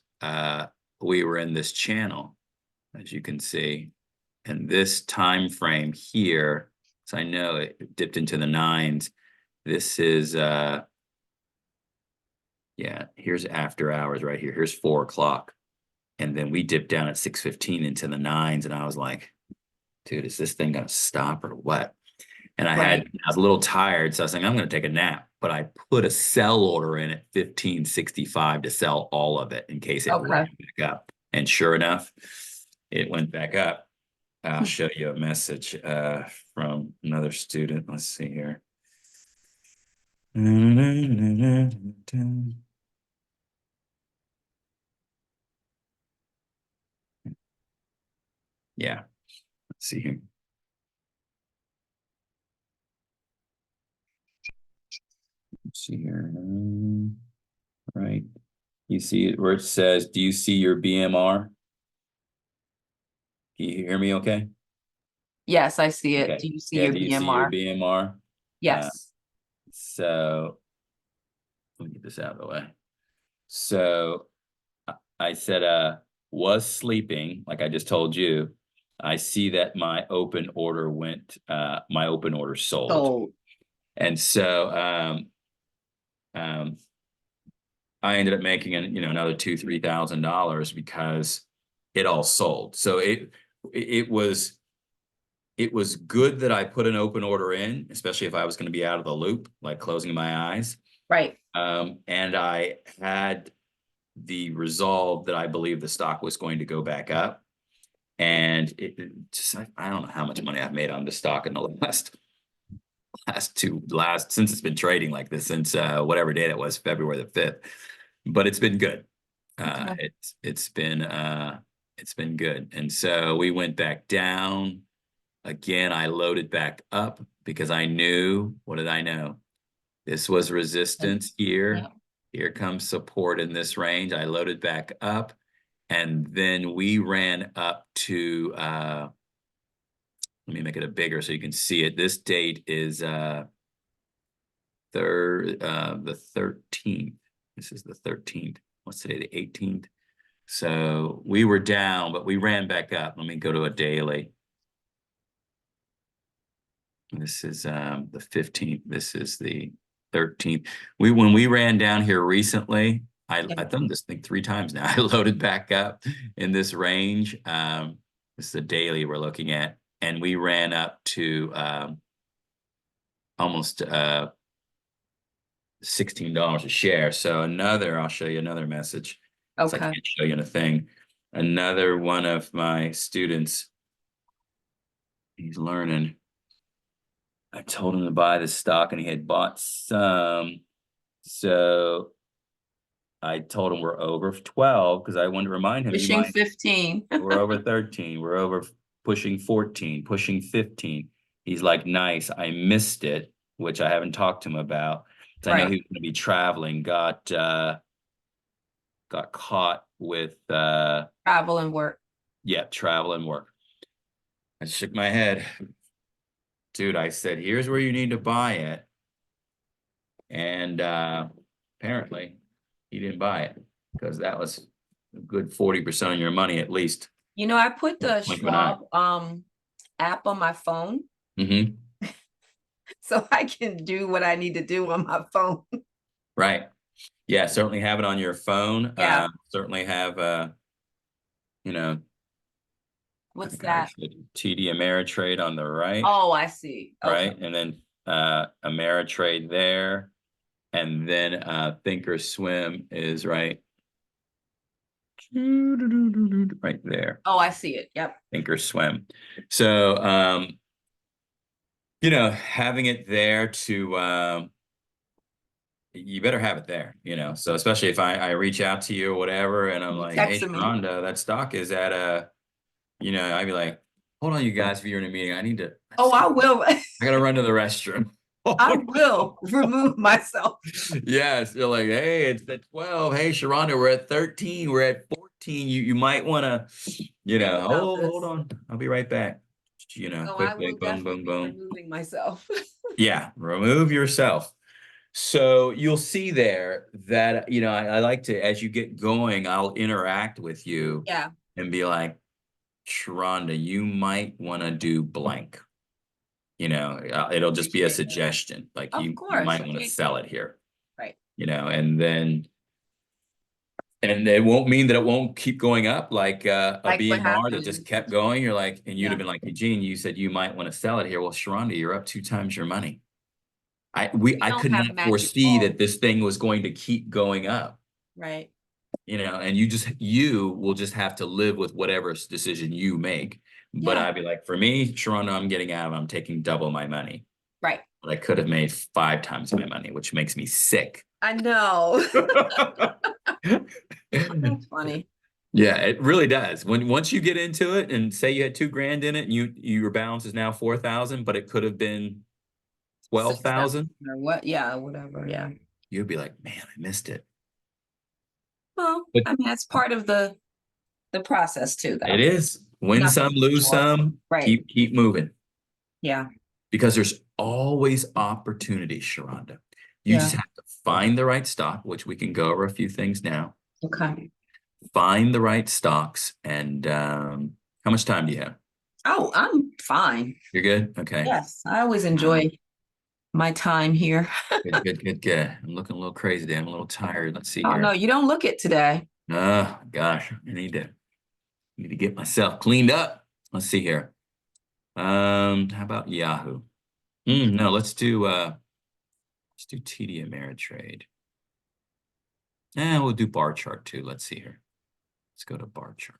we were in this channel, as you can see. And this time frame here, so I know it dipped into the nines. This is yeah, here's after hours right here. Here's 4 o'clock. And then we dipped down at 6:15 into the nines. And I was like, dude, is this thing gonna stop or what? And I Right. was a little tired, so I was saying I'm gonna take a nap. But I put a sell order in at 1565 to sell all of it in case it ran Okay. back up. And sure enough, it went back up. I'll show you a message from another student. Let's see here. Yeah, let's see here. Let's see here. Right. You see it where it says, do you see your BMR? Can you hear me okay? Yes, I see it. Okay. Do you see Yeah, your do you see your BMR? BMR? Uh, Yes. so let me get this out of the way. So I said, was sleeping, like I just told you. I see that my open order my open order sold. So, And so um, I ended up making another $2,000-3,000 because it all sold. So it was good that I put an open order in, especially if I was going to be out of the loop, like closing my eyes. right. And I had the resolve that I believe the stock was going to go back up. And it just, I don't know how much money I've made on the stock in the since it's been trading like this, since whatever day it was, February the 5th. But it's been good. Okay. It's been good. And so we went back down. Again, I loaded back up because I knew, what did I know? This was resistance Yeah. here. Here comes support in this range. I loaded back up. And then we ran up to, let me make it a bigger so you can see it. This date is the 13th. This is the 13th. What's today, the 18th? So we were down, but we ran back up. Let me go to a daily. This is the 15th. This is the 13th. When we ran down here recently, I've done this thing 3 times now. I loaded back up in this range. This is the daily we're looking at, and we ran up to almost $16 a share. So I'll show you another message. So I Okay. can't show you a thing. Another one of my students, he's learning. I told him to buy the stock and he had bought some. So I told him we're over 12 because I wanted to remind him, Pushing 15. we're over 13, we're over pushing 14, pushing 15. He's like, nice, I missed it, which I haven't talked to him about. I know Right. he was going to be traveling, got caught with Travel and work. yeah, travel and work. I shook my head. Dude, I said, here's where you need to buy it. And apparently he didn't buy it because that was a good 40% of your money at least. You know, I put the Blink of an eye. Schwab app on my phone Mm-hmm. so I can do what I need to do on my phone. Right. Yeah, certainly have it on your phone. Yeah. Certainly have you know, What's like I that? said, TD Ameritrade on the right. Oh, I see. Okay. Right. And then Ameritrade there. And then Thinkorswim is right there. Oh, I see it. Yep. Thinkorswim. So having it there to you better have it there, so especially if I reach out to you or whatever and I'm You like, hey texted me. Sharonda, that stock is at I'd be like, hold on, you guys, if you're in a meeting, Oh, I will. I gotta run to the restroom. I will remove myself. Yes, you're like, hey, it's at 12. Hey, Sharonda, we're at 13. We're at 14. You might want to, hold on. I'll be right back. So I Quickly, will boom, definitely boom, be boom. removing myself. Yeah, remove yourself. So you'll see there that, I like to, as you get going, I'll interact with you Yeah. and be like, Sharonda, you might want to do blank. It'll just be a Appreciate that. suggestion. Like Of you course. might want to sell it here. Right. And it won't mean that it won't keep going up like a Like what BMR that happened. just kept going. You're like, and you'd Yeah. have been like, Eugene, you said you might want to sell it here. Well, Sharonda, you're up 2 times your money. I don't could have not magic foresee balls. that this thing was going to keep going up. Right. And you will just have to live with whatever decision you make. But Yeah. I'd be like, for me, Sharonda, I'm getting out. I'm taking double my money. Right. But I could have made 5 times my money, which makes me sick. I know. That's funny. Yeah, it really does. Once you get into it and say you had 2 grand in it and your balance is now 4,000, but it could have been 12,000, or what? Yeah, whatever. Yeah. you'd be like, man, I missed it. Well, But I mean, that's part of the process too, though. it is win Nothing some, lose more. some, Right. keep moving. Yeah. Because there's always opportunity, Sharonda. You Yeah. just have to find the right stock, which we can go over a few things now. Okay. Find the right stocks. And how much time do you have? Oh, I'm fine. You're good? Okay. Yes. I always enjoy my time here. Good. I'm looking a little crazy today. I'm a little tired. Let's see Oh, here. no, you don't look it today. Oh gosh, I need to get myself cleaned up. Let's see here. How about Yahoo? No, let's do TD Ameritrade. We'll do bar chart too. Let's see here. Let's go to bar chart.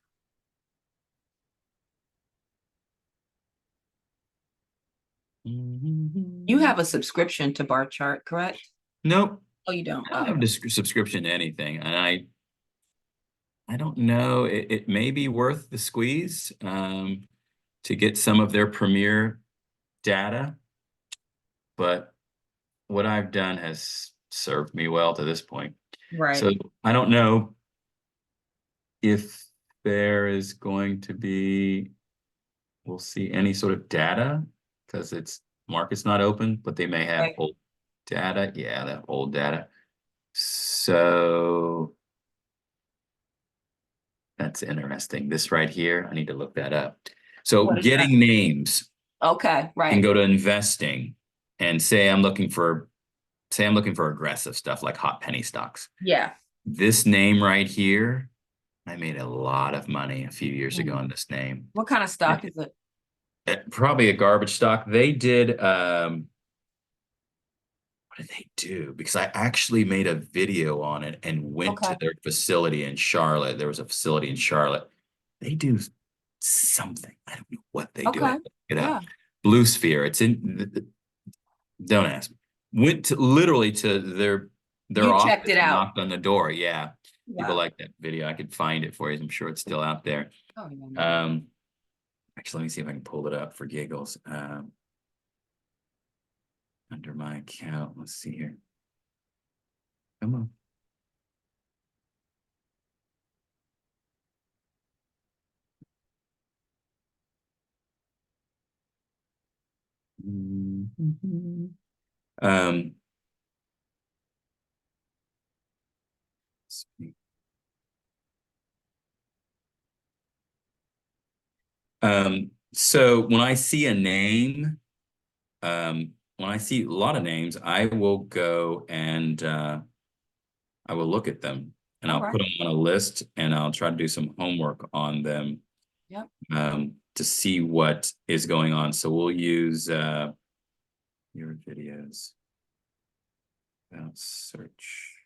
You have a subscription to Bar Chart, correct? Nope. Oh, you don't. I don't have a subscription to anything, and I don't know. It may be worth the squeeze to get some of their premier data, but what I've done has served me well to this point. Right. So I don't know if there is going to be, we'll see any sort of data because market's not open, but they may have old data. Yeah, that old data. So that's interesting. This right here, I need to look that up. So getting names. Okay, right. And go to investing and say I'm looking for aggressive stuff like hot penny stocks. Yeah. This name right here, I made a lot of money a few years ago on this name. What kind of stock is it? Probably a garbage stock. They did what do they do? Because I actually made a video on it and went to Okay. their facility in Charlotte. There was a facility in Charlotte. They do something. I don't know what they do. I Okay. have to look it Yeah. up. Blue Sphere. It's in. Don't ask me. Went to literally to their You checked office, it out. knocked on the door. Yeah. People Wow. like that video. I could find it for you. I'm sure it's still out there. Oh, yeah. Actually, let me see if I can pull it up for giggles. Under my account. Let's see here. Come on. Mhm. Um, so when I see a name, when I see a lot of names, I will go and I will look at them and All I'll put right. them on a list and I'll try to do some homework on them Yep. to see what is going on. So we'll use your videos about search.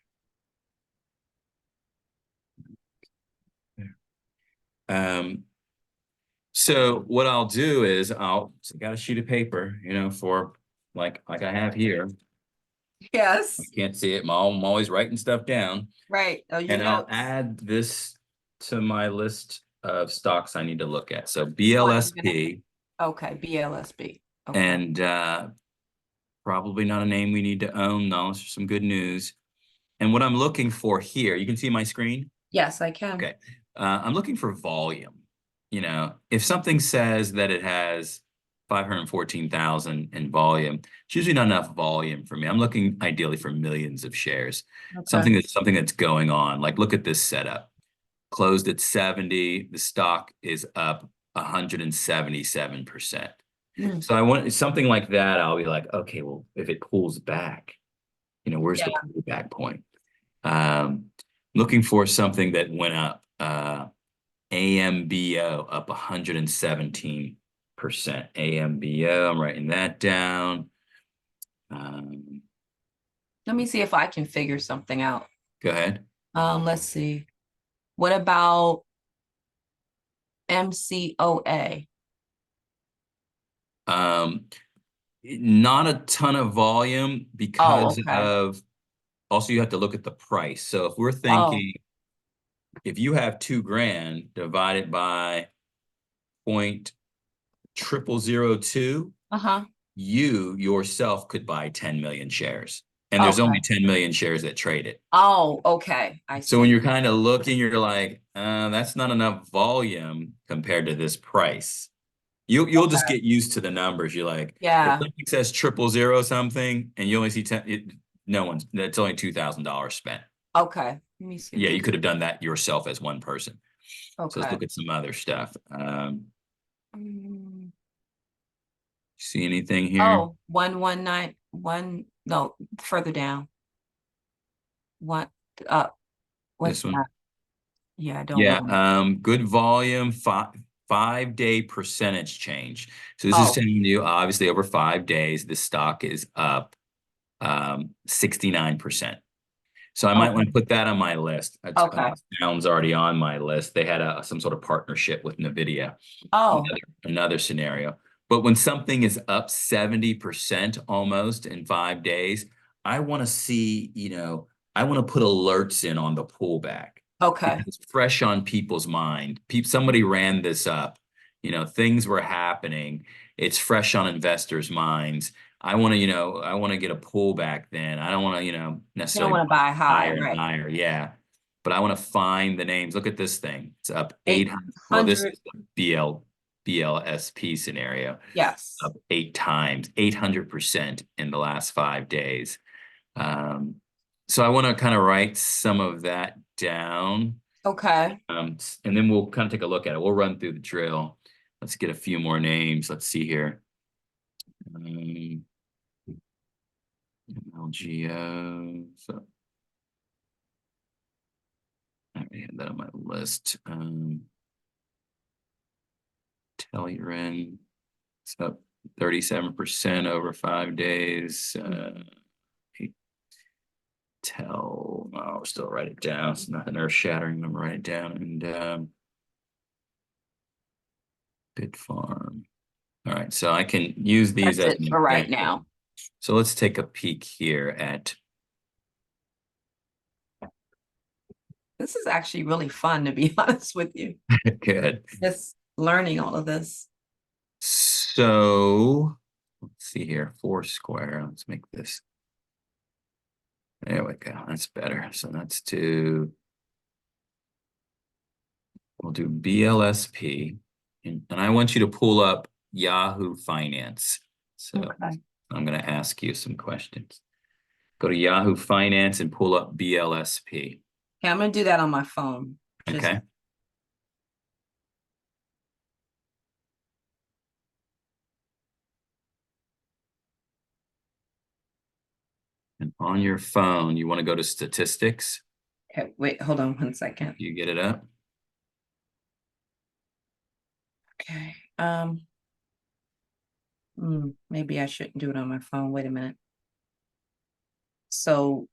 There. So what I'll do is got a sheet of paper, for like I have here. I Yes. can't see it. I'm always writing stuff down, Right. Oh, your and I'll notes. add this to my list of stocks I need to look at. So What you're gonna, BLSP, okay, BLSB. Okay. and probably not a name we need to own. No, it's some good news. And what I'm looking for here, you can see my screen. Yes, I can. Okay. I'm looking for volume. If something says that it has 514,000 in volume, it's usually not enough volume for me. I'm looking ideally for millions of shares. Okay. Something that's going on. Like look at this setup. Closed at 70, the stock is up 177%. Mm. So I want something like that. I'll be like, okay, well, if it pulls back, where's the Yeah. pullback point? Looking for something that went up. AMBO up 117%. AMBO, I'm writing that down. Let me see if I can figure something out. Go ahead. Let's see. What about MCOA? Not a ton of volume Oh, because okay. of also you have to look at the price. So if we're Oh, thinking if you have 2 grand divided by point 0002, uh-huh. you yourself could buy 10 million shares. And there's only Okay. 10 million shares that trade it. Oh, okay. I So when see. you're kind of looking, you're like, that's not enough volume compared to this price. You'll just Okay. get used to the numbers. You're like, if Yeah. something says 000 something and you only see 10, that's only $2,000 spent. Okay. Let me see Yeah, this. you could have done that yourself as one person. So let's Okay. look at some other stuff. Mm. See anything here? Oh, 119, no, further down. One up. What's This one? that? Yeah, I don't Yeah, want. good volume, 5 day percentage change. So this is Oh, telling you obviously over 5 days, the stock is up 69%. So I might want to okay. put that on my list. Okay. Sound's already on my list. They had some sort of partnership with NVIDIA. Oh, Another scenario. But when something is up 70% almost in 5 days, I want to see, I want to put alerts in on the pullback okay. because it's fresh on people's mind. Somebody ran this up, things were happening. It's fresh on investors' minds. I want to get a pullback then. I don't want to, You don't necessarily want to buy high, higher and right? higher. Yeah. But I want to find the names. Look at this thing. It's up 800. Well, this 800. is the BLSP scenario, Yes. up 8 times, 800% in the last 5 days. Um, so I want to kind of write some of that down. Okay. And then we'll kind of take a look at it. We'll run through the drill. Let's get a few more names. Let's see here. LGO. So I already had that on my list. Telluride. It's up 37% over 5 days. tell. Oh, still write it down. It's nothing earth shattering. I'm write it down. And Bit farm. All right, so I can use these That's as it an for right example. now. So let's take a peek here at. This is actually really fun, to be honest with you. Good. Just learning all of this. So let's see here, Foursquare. Let's make this. There we go. That's better. So let's do. We'll do BLSP, and I want you to pull up Yahoo Finance. So Okay. I'm going to ask you some questions. Go to Yahoo Finance and pull up BLSP. Okay, I'm gonna do that on my phone. Just Okay. And on your phone, you want to go to statistics. okay, wait, hold on 1 second. You get it up. Okay. Maybe I shouldn't do it on my phone. Wait a minute. So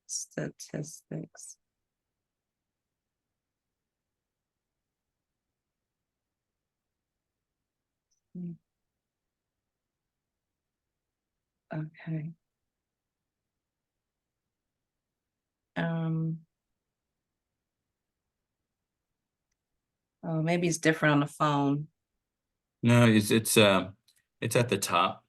statistics. Hmm, Okay. Um, oh, maybe it's different on the phone. No, it's at the top.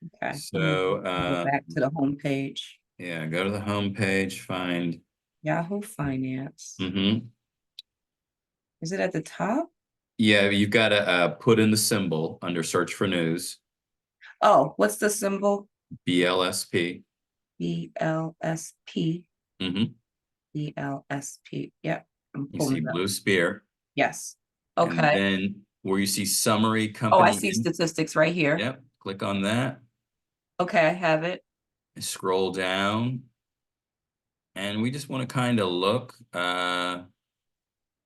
Okay. Let me So go back to the home page. yeah, go to the home page, find. Yahoo Finance. Mm-hmm. Is it at the top? Yeah, you've got to put in the symbol under search for news, Oh, what's the symbol? BLSP. BLSP. Mm-hmm. BLSP. Yep. I'm You see pulling it up. blue spear. Yes. And Okay. then where you see summary Oh, I company. see statistics right here. Yep, click on that. Okay, I have it. Scroll down. And we just want to kind of look,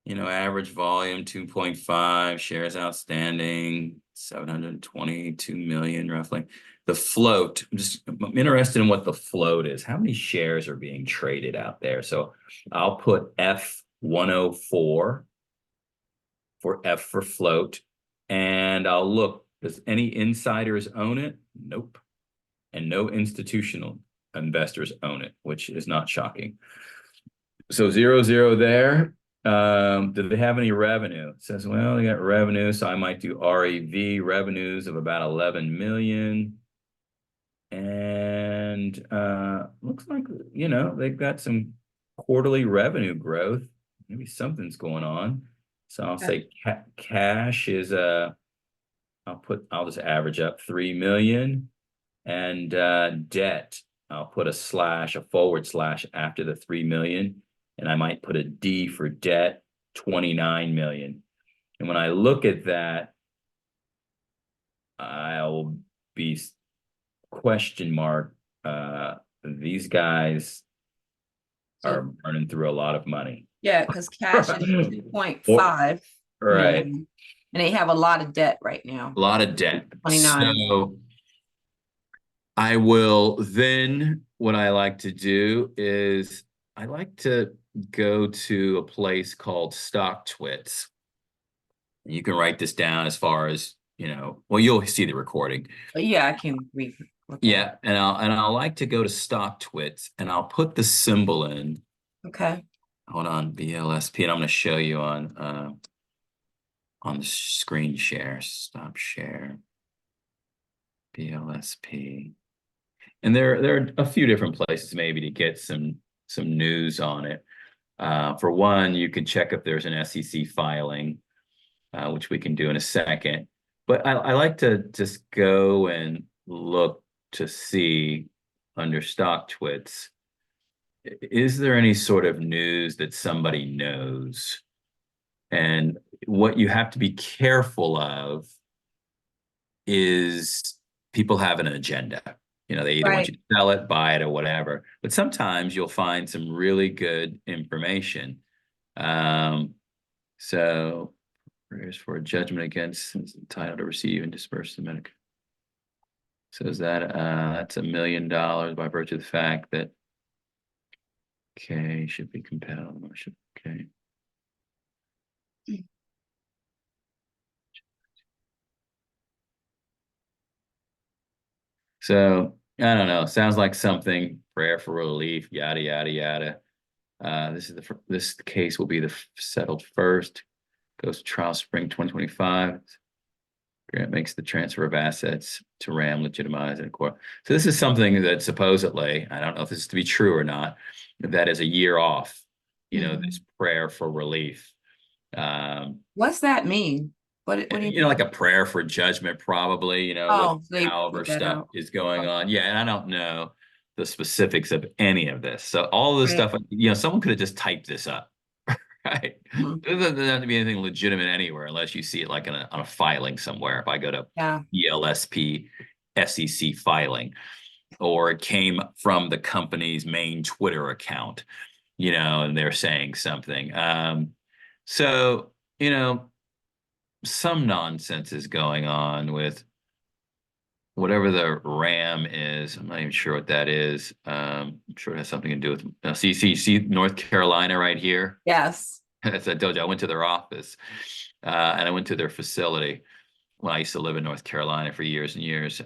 average volume 2.5, shares outstanding 722 million roughly. The float, I'm interested in what the float is. How many shares are being traded out there? So I'll put F104 for F for float, and I'll look, does any insiders own it? Nope. And no institutional investors own it, which is not shocking. So 0 there. Do they have any revenue? It says, well, they got revenue, so I might do REV revenues of about 11 million. And looks like, they've got some quarterly revenue growth. Maybe something's going on. So I'll say cash is I'll just average up 3 million. And debt, I'll put a forward slash after the 3 million. And I might put a D for debt, 29 million. And when I look at that, I'll be question mark. These guys are burning through a lot of money. Yeah, because cash is Or- 2.5 Right. million, and they have a lot of debt right now. A lot of debt. 29. So I will then, what I like to do is I like to go to a place called StockTwits. You can write this down as far as, well, you'll see the recording. But yeah, I can read. Yeah, and I'll like to go to StockTwits and I'll put the symbol in. Okay. Hold on, BLSP, and I'm going to show you on the screen share. Stop share. BLSP. And there are a few different places maybe to get some news on it. For one, you can check if there's an SEC filing, which we can do in a second. But I like to just go and look to see under StockTwits, is there any sort of news that somebody knows? And what you have to be careful of is people have an agenda. They either want you to sell it, buy it, or whatever. But sometimes you'll find some really good information. So prayers for a judgment against entitled to receive and disperse the Medicare. So is that that's $1 million by virtue of the fact that Okay, should be compatible. Okay. So I don't know. Sounds like something prayer for relief, yada yada yada. This case will be settled first. Goes to trial spring 2025. Grant makes the transfer of assets to RAM legitimized in court. So this is something that supposedly, I don't know if this is to be true or not, that is a year off. This prayer for relief. What's that mean? What do you mean? Like a prayer for judgment, probably, with Oh, they however put that stuff out. is going on. Okay. Yeah, and I don't know the specifics of any of this. So all this Right. stuff, someone could have just typed this up, right? Mhm. There doesn't have to be anything legitimate anywhere unless you see it like on a filing somewhere. If I go to Yeah. ELSP SEC filing, or it came from the company's main Twitter account, and they're saying something. So, some nonsense is going on with whatever the RAM is. I'm not even sure what that is. I'm sure it has something to do with see North Carolina right here. Yes. As I told you, I went to their office, and I went to their facility when I used to live in North Carolina for years and years.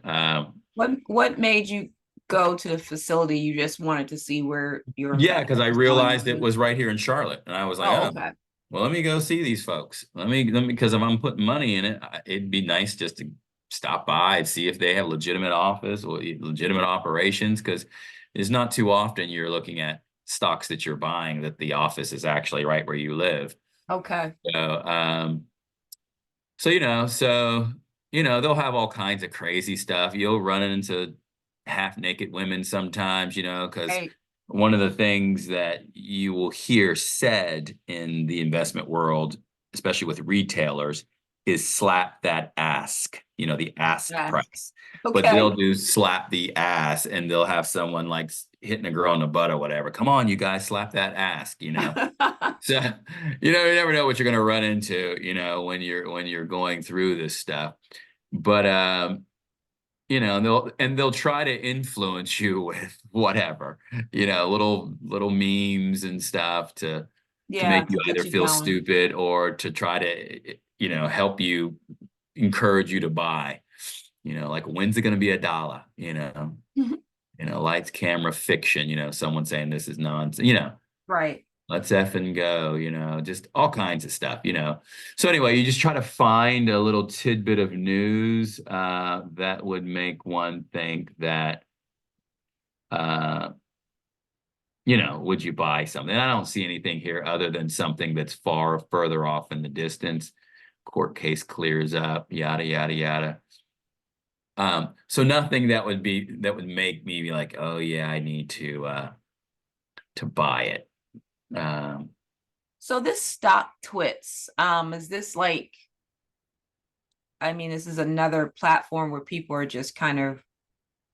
What made you go to the facility? You just wanted to see where your Yeah, because investment I was going realized it to. was right here in Charlotte, and I was like, Oh, oh, okay. well, let me go see these folks. Because if I'm putting money in it, it'd be nice just to stop by and see if they have legitimate office or legitimate operations. Because it's not too often you're looking at stocks that you're buying that the office is actually right where you live. Okay. So they'll have all kinds of crazy stuff. You'll run into half naked women sometimes, because Hey, one of the things that you will hear said in the investment world, especially with retailers, is slap that ask, the ask ask. price. But Okay. they'll do slap the ass, and they'll have someone like hitting a girl in the butt or whatever. Come on, you guys, slap that ask. So, you never know what you're going to run into, when you're going through this stuff. But they'll try to influence you with whatever, little memes and stuff to Yeah, make to you get either you feel going. stupid or to try to, help you, encourage you to buy. Like, when's it going to be $1? Mhm. Lights, camera, fiction. Someone saying this is nonsense. Right. Let's effing go, just all kinds of stuff. So anyway, you just try to find a little tidbit of news that would make one think that, uh, would you buy something? I don't see anything here other than something that's far further off in the distance. Court case clears up, yada, yada, yada. So nothing that would make me be like, oh yeah, I need to buy it. Um, So this stock twits, is this like, I mean, this is another platform where people are just kind of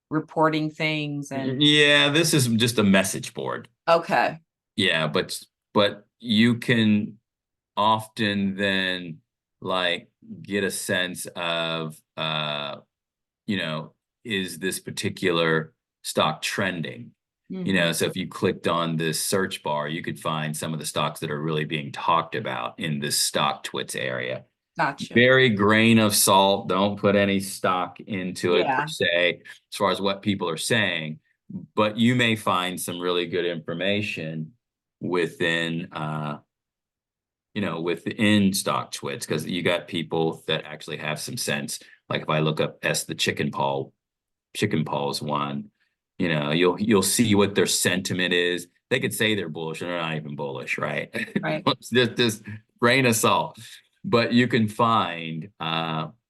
reporting things and Yeah, this is just a message board. okay. Yeah, but you can often then like get a sense of you know, is this particular stock trending? Hmm. So if you clicked on this search bar, you could find some of the stocks that are really being talked about in this stock twits area. Gotcha. Very grain of salt. Don't put any stock into it per Yeah. se, as far as what people are saying. But you may find some really good information within, within stock twits, because you got people that actually have some sense. Like if I look up the chicken paws one, you'll see what their sentiment is. They could say they're bullish and they're not even bullish, right? Right. It's just grain of salt. But you can find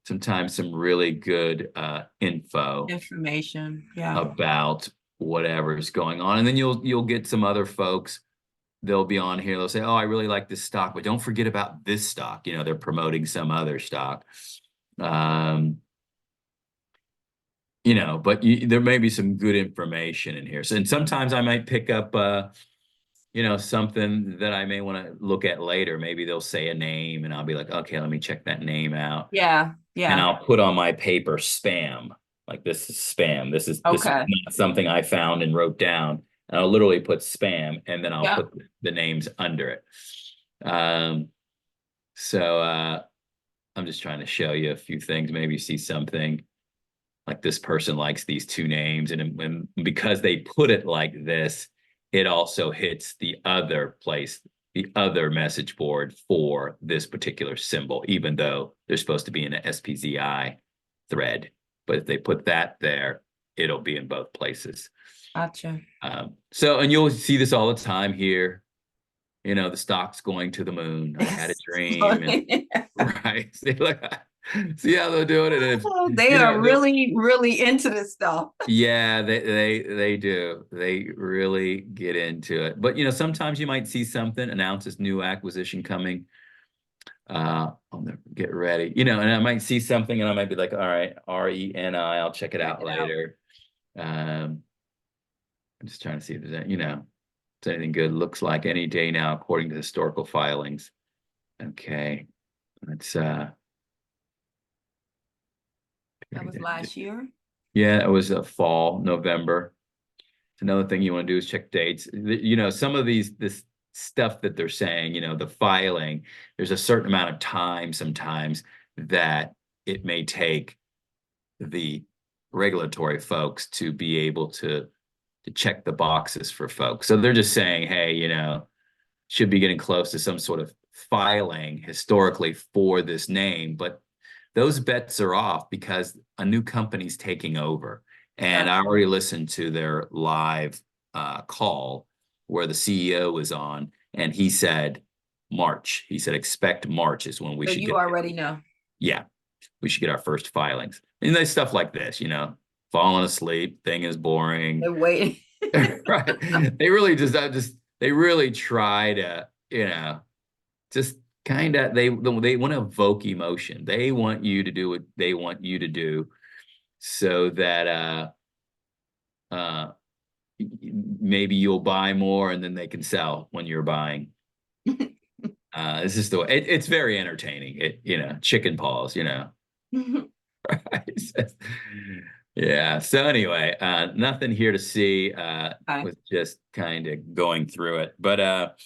sometimes some really good info Information. Yeah. about whatever's going on. And then you'll get some other folks, they'll be on here, they'll say, oh, I really like this stock, but don't forget about this stock. They're promoting some other stock. Um, but there may be some good information in here. So, and sometimes I might pick up, something that I may want to look at later. Maybe they'll say a name and I'll be like, okay, let me check that name out. Yeah. And Yeah. I'll put on my paper spam. Like, this is spam. This is Okay. not something I found and wrote down. And I'll literally put spam, and then I'll Yeah. put the names under it. So I'm just trying to show you a few things. Maybe you see something like this person likes these two names, and because they put it like this, it also hits the other place, the other message board for this particular symbol, even though they're supposed to be in an SPZI thread. But if they put that there, it'll be in both places. Gotcha. So, and you'll see this all the time here. You know, the stock's going to the moon. I had a dream, and right. See how they're doing it. And if, Oh, they you are know, really, really into this stuff. yeah, they do. They really get into it. But you know, sometimes you might see something announces new acquisition coming. Get ready. You know, and I might see something and I might be like, all right, RENI, I'll check it out later. I'm just trying to see if there's any, you know, if anything good. Looks like any day now, according to historical filings. Okay. Let's That was last year. yeah, it was a fall, November. Another thing you want to do is check dates. You know, some of this stuff that they're saying, you know, the filing, there's a certain amount of time sometimes that it may take the regulatory folks to be able to check the boxes for folks. So they're just saying, hey, you know, should be getting close to some sort of filing historically for this name, but those bets are off because a new company's taking over. And I already listened to their live call where the CEO was on, and he said March. He said expect March is when we So should you get. already know. Yeah, we should get our first filings. And there's stuff like this, you know, falling asleep, thing is boring. They're waiting. Right. They really try to, you know, just kind of they want to evoke emotion. They want you to do what they want you to do so that maybe you'll buy more and then they can sell when you're buying. This is the way it's very entertaining. It, you know, chicken paws, you know. Yeah. So anyway, nothing here to see. Was just kind of going through it. But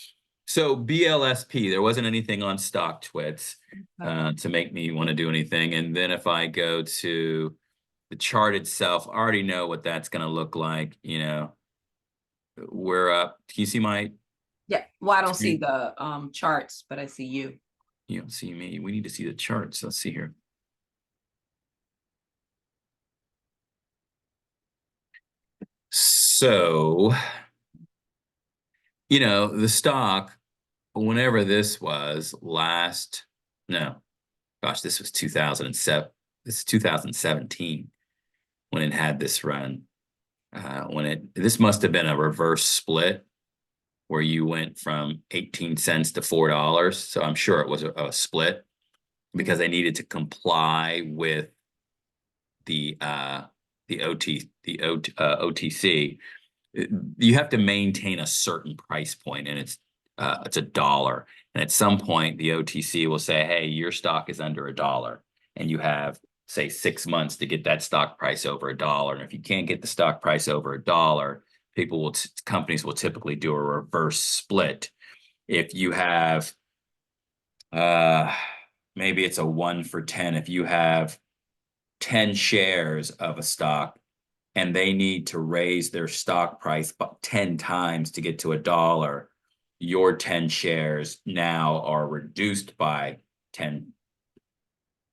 so BLSP, there wasn't anything on stock twits to make me want to do anything. And then if I go to the chart itself, I already know what that's going to look like. You know, we're up. Can you see my? Yeah. Well, I don't see the charts, but I see you. You don't see me. We need to see the charts. Let's see here. So, you know, the stock, whenever this was last, no, gosh, this was 2007. This is 2017 when it had this run. This must have been a reverse split where you went from 18 cents to $4. So I'm sure it was a split because they needed to comply with the OTC. You have to maintain a certain price point, and it's $1. And at some point, the OTC will say, "Hey, your stock is under $1," and you have, say, 6 months to get that stock price over $1. And if you can't get the stock price over $1, companies will typically do a reverse split. If you have, maybe it's a 1 for 10. If you have 10 shares of a stock and they need to raise their stock price 10 times to get to $1, your 10 shares now are reduced by 10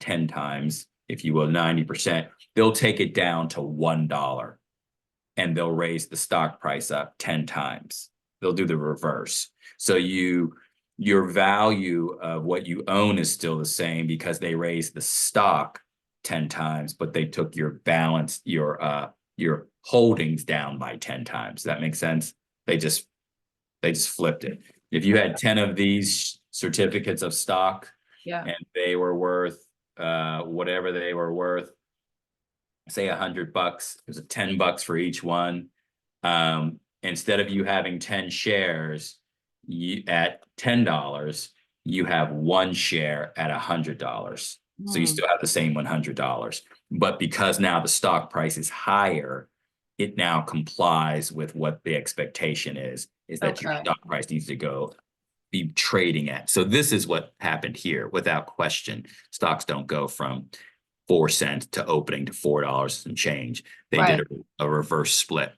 times, if you will, 90%. They'll take it down to $1 and they'll raise the stock price up 10 times. They'll do the reverse. So your value of what you own is still the same because they raised the stock 10 times, but they took your balance, your holdings down by 10 times. That makes sense? They just flipped it. If you had 10 of these certificates of stock, and they were worth whatever they were worth, say $100, there's $10 for each one. Instead of you having 10 shares at $10, you have one share at $100. So you still have the same $100. But because now the stock price is higher, it now complies with what the expectation is that your Okay. stock price needs to be trading at. So this is what happened here, without question. Stocks don't go from 4 cents to opening to $4 and change. They did Right. a reverse split.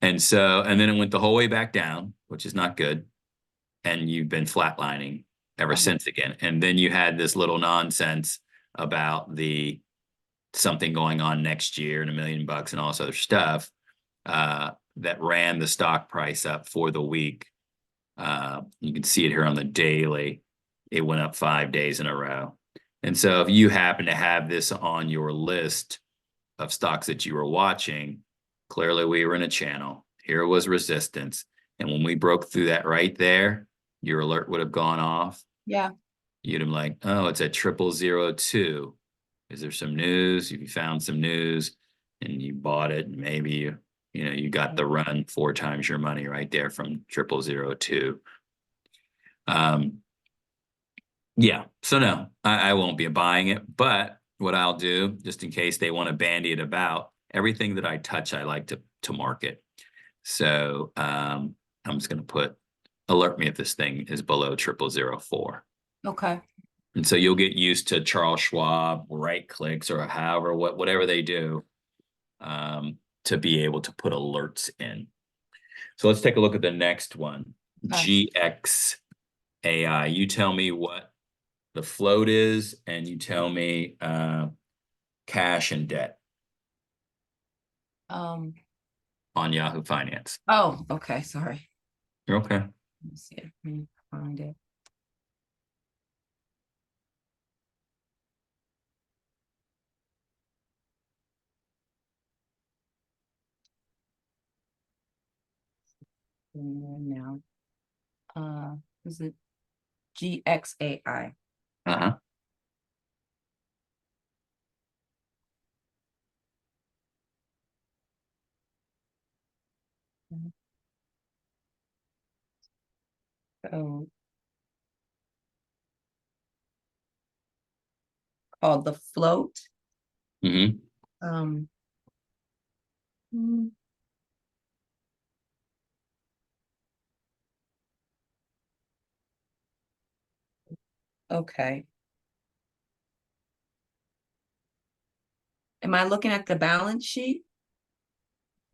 And then it went the whole way back down, which is not good. And you've been flatlining ever since again. And then you had this little nonsense about something going on next year and $1 million and all this other stuff that ran the stock price up for the week. You can see it here on the daily. It went up 5 days in a row. And so if you happen to have this on your list of stocks that you were watching, clearly we were in a channel. Here was resistance. And when we broke through that right there, your alert would have gone off. Yeah. You'd have been like, oh, it's at 0002. Is there some news? If you found some news and you bought it, maybe you got the run 4 times your money right there from 0002. Yeah, so no, I won't be buying it, but what I'll do, just in case they want to bandy it about, everything that I touch, I like to market. So I'm just going to put alert me if this thing is below 0004. Okay. And so you'll get used to Charles Schwab right clicks or however whatever they do to be able to put alerts in. So let's take a look at the next one, GXAI. You tell me what the float is, and you tell me cash and debt Um. on Yahoo Finance. Oh, okay. Sorry. You're okay. Let me see if I can find it. Now, is it GXAI? Uh-huh. So called the float. Mm-hmm. Um. mm, Okay. Am I looking at the balance sheet?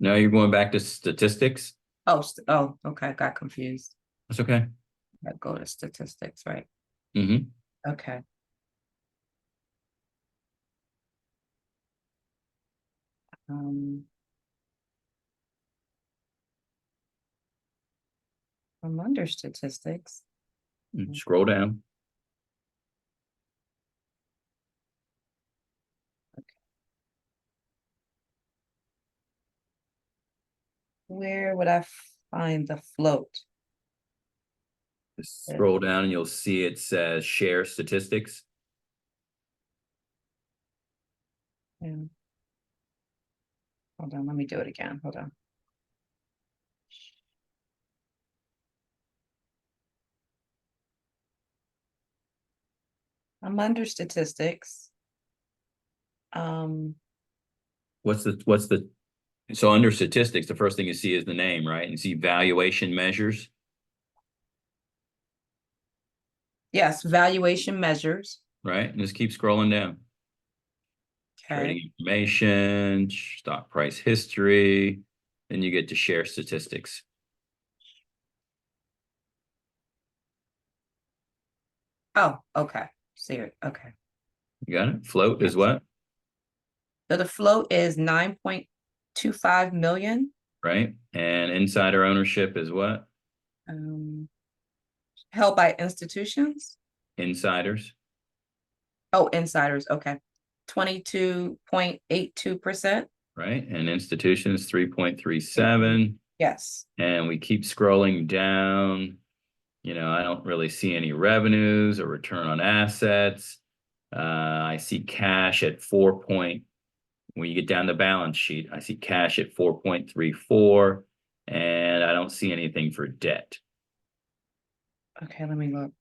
No, you're going back to statistics. Oh, okay. Got confused. That's okay. I go to statistics, right? Mm-hmm. Okay. Um, I'm under statistics. Scroll down. Where would I find the float? Scroll down and you'll see it says share statistics. Yeah. Hold on, let me do it again. Hold on. I'm under statistics. So under statistics, the first thing you see is the name, right? And you see valuation measures, Yes, valuation measures. right? And just keep scrolling down. Okay. Trading information, stock price history, then you get to share statistics. Oh, okay. See it. Okay. You got it? Float is what? So the float is 9.25 million. Right? And insider ownership is what? Held by institutions. Insiders. Oh, insiders. Okay. 22.82%. Right? And institutions 3.37. Yes. And we keep scrolling down. I don't really see any revenues or return on assets. I see cash at when you get down the balance sheet, I see cash at 4.34, and I don't see anything for debt. Okay, let me look.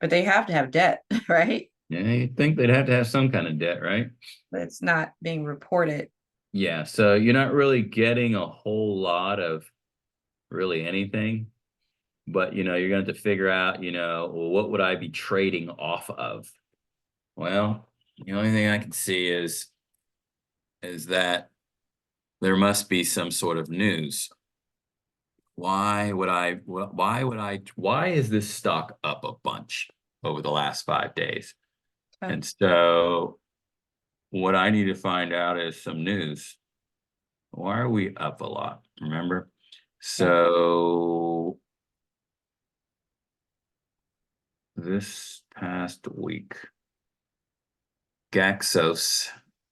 But they have to have debt, right? Yeah, you'd think they'd have to have some kind of debt, right? but it's not being reported. Yeah, so you're not really getting a whole lot of really anything, but you're going to have to figure out, well, what would I be trading off of? Well, the only thing I can see is that there must be some sort of news. Why is this stock up a bunch over the last 5 days? Okay. And so what I need to find out is some news. Why are we up a lot? Remember? Yeah. So this past week, Gaxos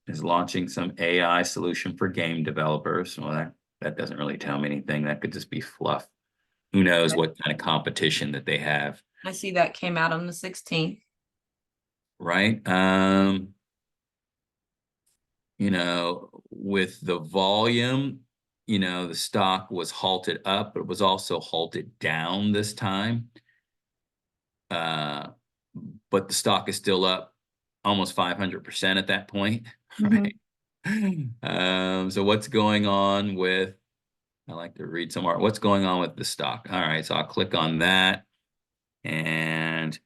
is launching some AI solution for game developers. Well, that doesn't really tell me anything. That could just be fluff. Who knows Okay. what kind of competition that they have, I see that came out on the 16th. right? With the volume, the stock was halted up, but it was also halted down this time. Uh, but the stock is still up almost 500% at that point, Mhm. right? So what's going on with, I like to read some art. What's going on with the stock? All right, so I'll click on that and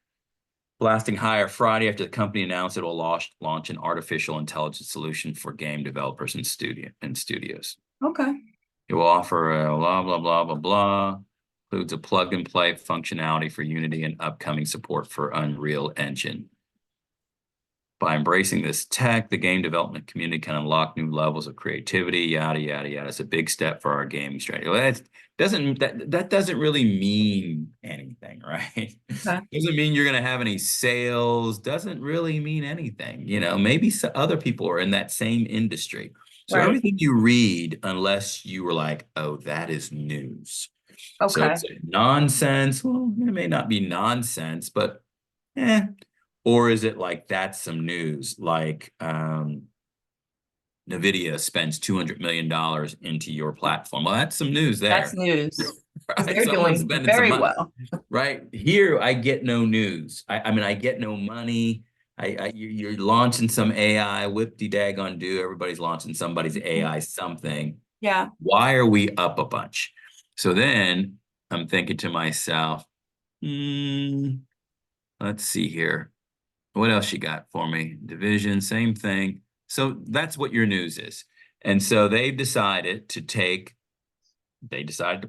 blasting higher Friday after the company announced it will launch an artificial intelligence solution for game developers and studios. Okay. It will offer a blah, blah, blah, blah, blah. Includes a plug and play functionality for Unity and upcoming support for Unreal Engine. By embracing this tech, the game development community can unlock new levels of creativity, yada, yada, yada. It's a big step for our gaming strategy. Well, that doesn't really mean anything, right? Okay. Doesn't mean you're going to have any sales, doesn't really mean anything. Maybe other people are in that same industry. So Right. everything you read, unless you were like, oh, that is news. So Okay. it's nonsense. Well, it may not be nonsense, but eh. Or is it like that's some news? Like NVIDIA spends $200 million into your platform. Well, that's some news That's there, news because right? they're Someone's doing spending some very money, well. right? Here, I get no news. I mean, I get no money. You're launching some AI, whip-de-daggone do. Everybody's launching somebody's AI something. Yeah. Why are we up a bunch? So then I'm thinking to myself, let's see here. What else you got for me? Division, same thing. So that's what your news is. And so they decided to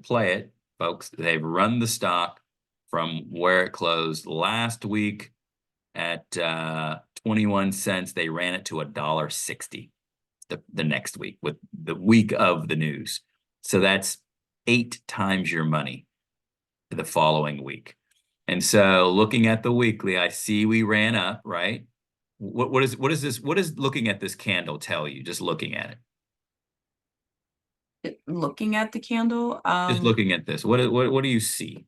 play it, folks. They've run the stock from where it closed last week at 21 cents. They ran it to $1.60 the next week with the week of the news. So that's 8 times your money the following week. And so looking at the weekly, I see we ran up, right? What is looking at this candle tell you? Just looking at it. Looking at the candle, Just looking at this. What do you see?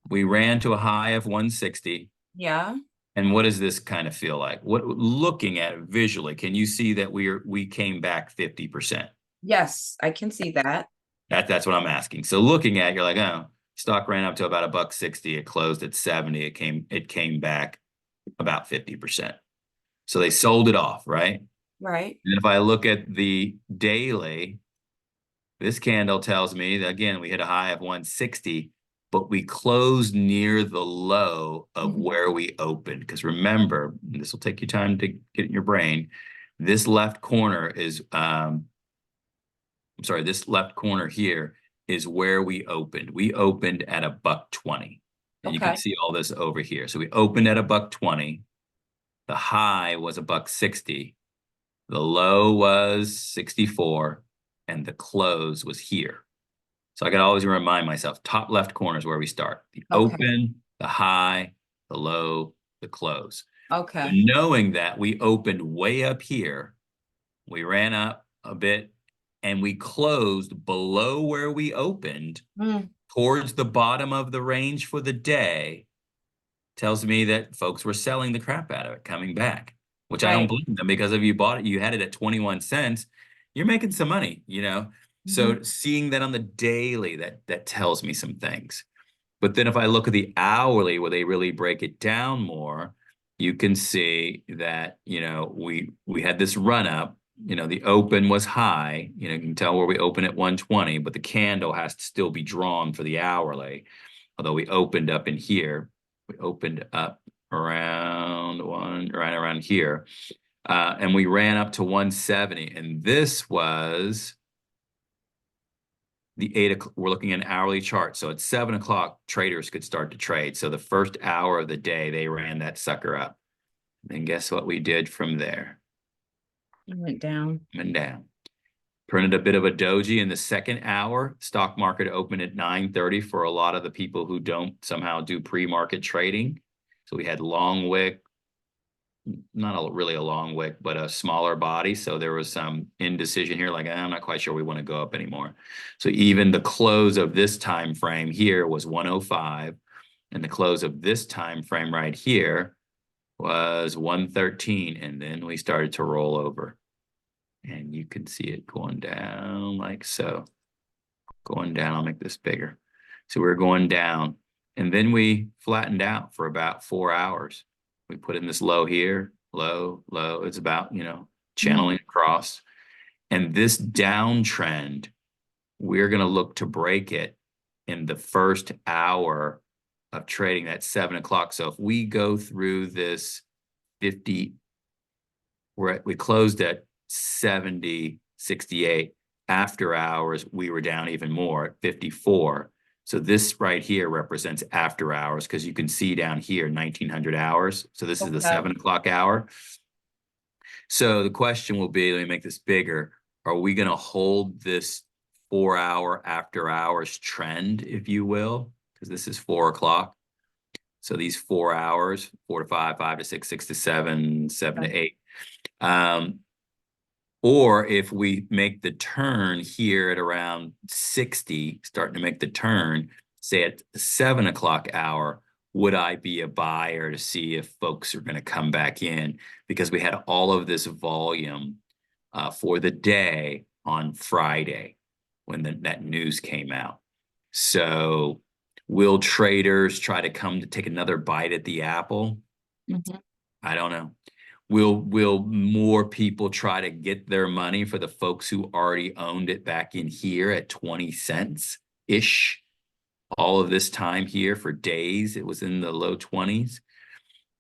We ran to a high of 160. yeah. And what does this kind of feel like? What looking at it visually, can you see that we came back 50%? Yes, I can see that. That's what I'm asking. So looking at it, you're like, oh, stock ran up to about $1.60. It closed at 70. It came back about 50%. So they sold it off, right? Right. And if I look at the daily, this candle tells me that again, we hit a high of 160, but we closed near the low of Mhm. where we opened. Because remember, this will take you time to get in your brain. This left corner is, I'm sorry, this left corner here is where we opened. We opened at $1.20. And you can Okay. see all this over here. So we opened at $1.20. The high was $1.60. The low was 64 and the close was here. So I got to always remind myself, top left corner is where we start. The Okay. open, the high, the low, the close. So Okay. knowing that we opened way up here, we ran up a bit and we closed below where we opened Mm, towards the bottom of the range for the day, tells me that folks were selling the crap out of it coming back, which I don't right. blame them because if you bought it, you had it at 21 cents, you're making some money. Mhm. So seeing that on the daily, that tells me some things. But then if I look at the hourly where they really break it down more, you can see that, we had this run up, the open was high, you can tell where we open at 120, but the candle has to still be drawn for the hourly. Although we opened up in here, we opened up right around here. And we ran up to 170. And this was the 8 o'clock. We're looking at an hourly chart. So at 7 o'clock, traders could start to trade. So the first hour of the day, they ran that sucker up. And guess what we did from there? It went down. Went down. Printed a bit of a doji in the second hour. Stock market opened at 9:30 for a lot of the people who don't somehow do pre-market trading. So we had long wick, not really a long wick, but a smaller body. So there was some indecision here, like, I'm not quite sure we want to go up anymore. So even the close of this time frame here was 105, and the close of this time frame right here was 113, and then we started to roll over. And you can see it going down like so. Going down, I'll make this bigger. So we're going down, and then we flattened out for about 4 hours. We put in this low here, low, low. It's about, channeling across. And this downtrend, we're going to look to break it in the first hour of trading, that 7 o'clock. So if we go through this 50, we closed at 70.68. After hours, we were down even more at 54. So this right here represents after hours, because you can see down here 1900 hours. So this is the 7 o'clock hour. So the question will be, let me make this bigger. Are we going to hold this 4 hour after hours trend, if you will? Because this is 4 o'clock. So these 4 hours, 4 to 5, 5 to 6, 6 to 7, 7 to 8. Or if we make the turn here at around 60, starting to make the turn, say at the 7 o'clock hour, would I be a buyer to see if folks are going to come back in? Because we had all of this volume for the day on Friday when that news came out. So will traders try to come to take another bite at the apple? I don't know. Will more people try to get their money for the folks who already owned it back in here at 20 cents-ish? All of this time here for days, it was in the low 20s.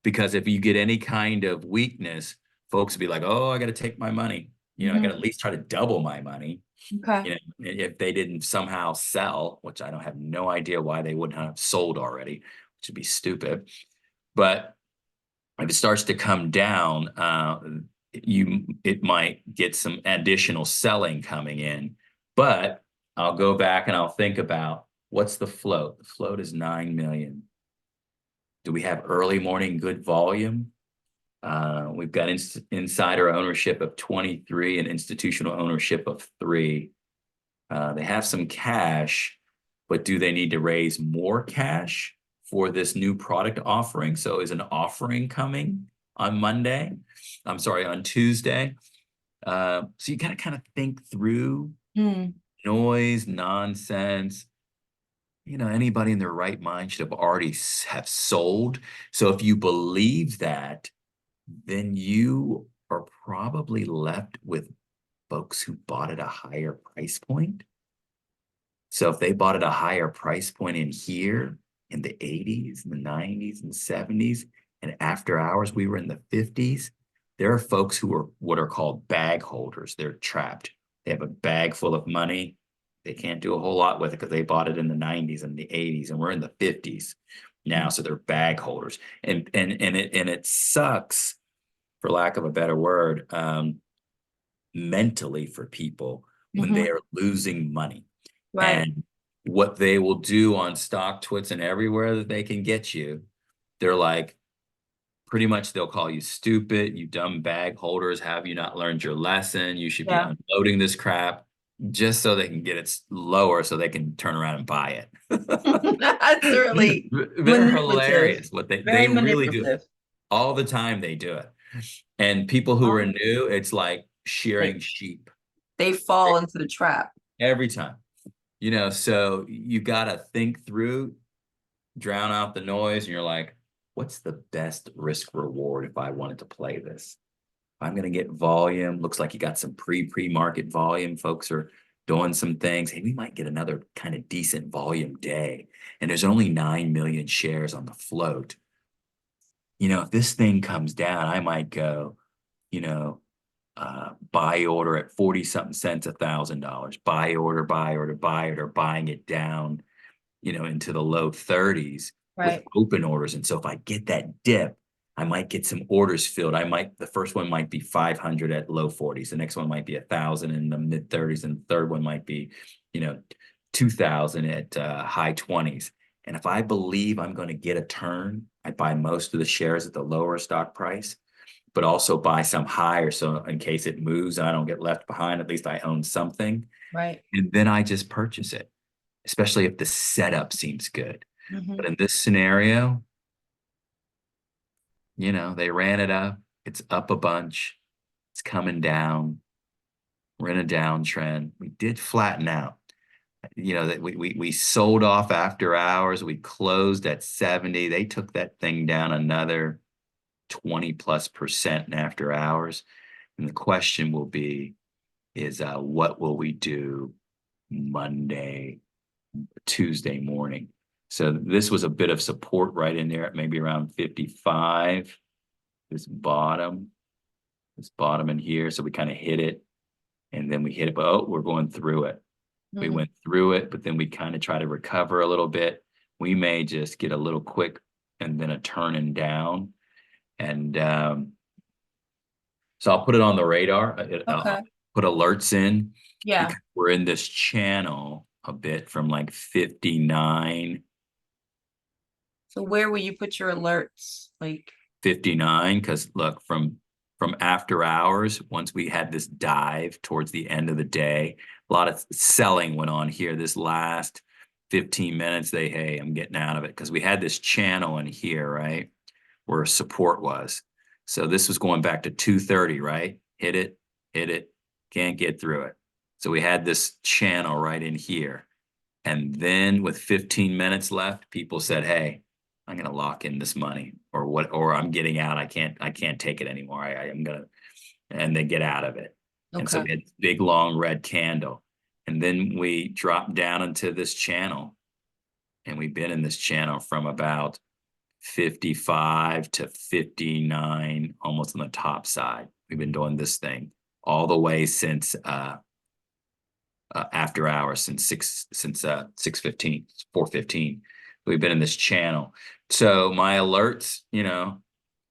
Because if you get any kind of weakness, folks will be like, oh, I got to take my money. I got to at least try to double my money. If they didn't somehow sell, which I don't have no idea why they wouldn't have sold already, which would be stupid. But if it starts to come down, it might get some additional selling coming in. But I'll go back and I'll think about, what's the float? The float is 9 million. Do we have early morning good volume? We've got insider ownership of 23 and institutional ownership of 3. They have some cash, but do they need to raise more cash for this new product offering? So is an offering coming on Monday? I'm sorry, on Tuesday. So you gotta kind of think through noise, nonsense. Anybody in their right mind should have already have sold. So if you believe that, then you are probably left with folks who bought at a higher price point. So if they bought at a higher price point in here, in the 80s, and the 90s, and 70s, and after hours we were in the 50s, there are folks who are what are called bag holders. They're trapped. They have a bag full of money. They can't do a whole lot with it because they bought it in the 90s and the 80s, and we're in the 50s now. So they're bag holders, and it sucks, for lack of a better word, mentally for people when they are losing money. And what they will do on stock twits and everywhere that they can get you, they're like, pretty much they'll call you stupid, you dumb bag holders, have you not learned your lesson? You should be unloading this crap, just so they can get it lower so they can turn around and buy it. That's really they're hilarious. What they really do. All the time they do it. And people who are new, it's like shearing sheep. They fall into the trap. Every time. So you got to think through, drown out the noise, and you're like, what's the best risk reward if I wanted to play this? I'm going to get volume. Looks like you got some pre-market volume. Folks are doing some things. Hey, we might get another kind of decent volume day. And there's only 9 million shares on the float. If this thing comes down, I might go, you know, buy order at 40 something cents, $1,000, buy order, buy order, buying it down, into the low 30s with Right. open orders. And so if I get that dip, I might get some orders filled. The first one might be 500 at low 40s. The next one might be 1,000 in the mid 30s. And the third one might be, 2,000 at high 20s. And if I believe I'm going to get a turn, I buy most of the shares at the lower stock price, but also buy some higher. So in case it moves and I don't get left behind, at least I own something. Right. And then I just purchase it, especially if the setup seems good. But in this scenario, they ran it up. It's up a bunch. It's coming down. We're in a downtrend. We did flatten out. That we sold off after hours. We closed at 70. They took that thing down another 20+% in after hours. And the question will be, is what will we do Monday, Tuesday morning? So this was a bit of support right in there at maybe around 55. This bottom in here. So we kind of hit it, and then we hit it, but oh, we're going through it. We went through it, but then we kind of try to recover a little bit. We may just get a little quick and then a turning down. And so I'll put it on the radar. I'll put alerts in. Yeah. Because we're in this channel a bit from like 59. So where will you put your alerts? Like 59, because look, from after hours, once we had this dive towards the end of the day, a lot of selling went on here. This last 15 minutes, hey, I'm getting out of it, because we had this channel in here, right, where support was. So this was going back to 230, right? Hit it, can't get through it. So we had this channel right in here. And then with 15 minutes left, people said, hey, I'm going to lock in this money, or I'm getting out. I can't take it anymore. I'm going to, and they get out of it. And so we had this big, long red candle. And then we dropped down into this channel, and we've been in this channel from about 55 to 59, almost on the top side. We've been doing this thing all the way since after hours, since 6:15, 4:15. We've been in this channel. So my alerts,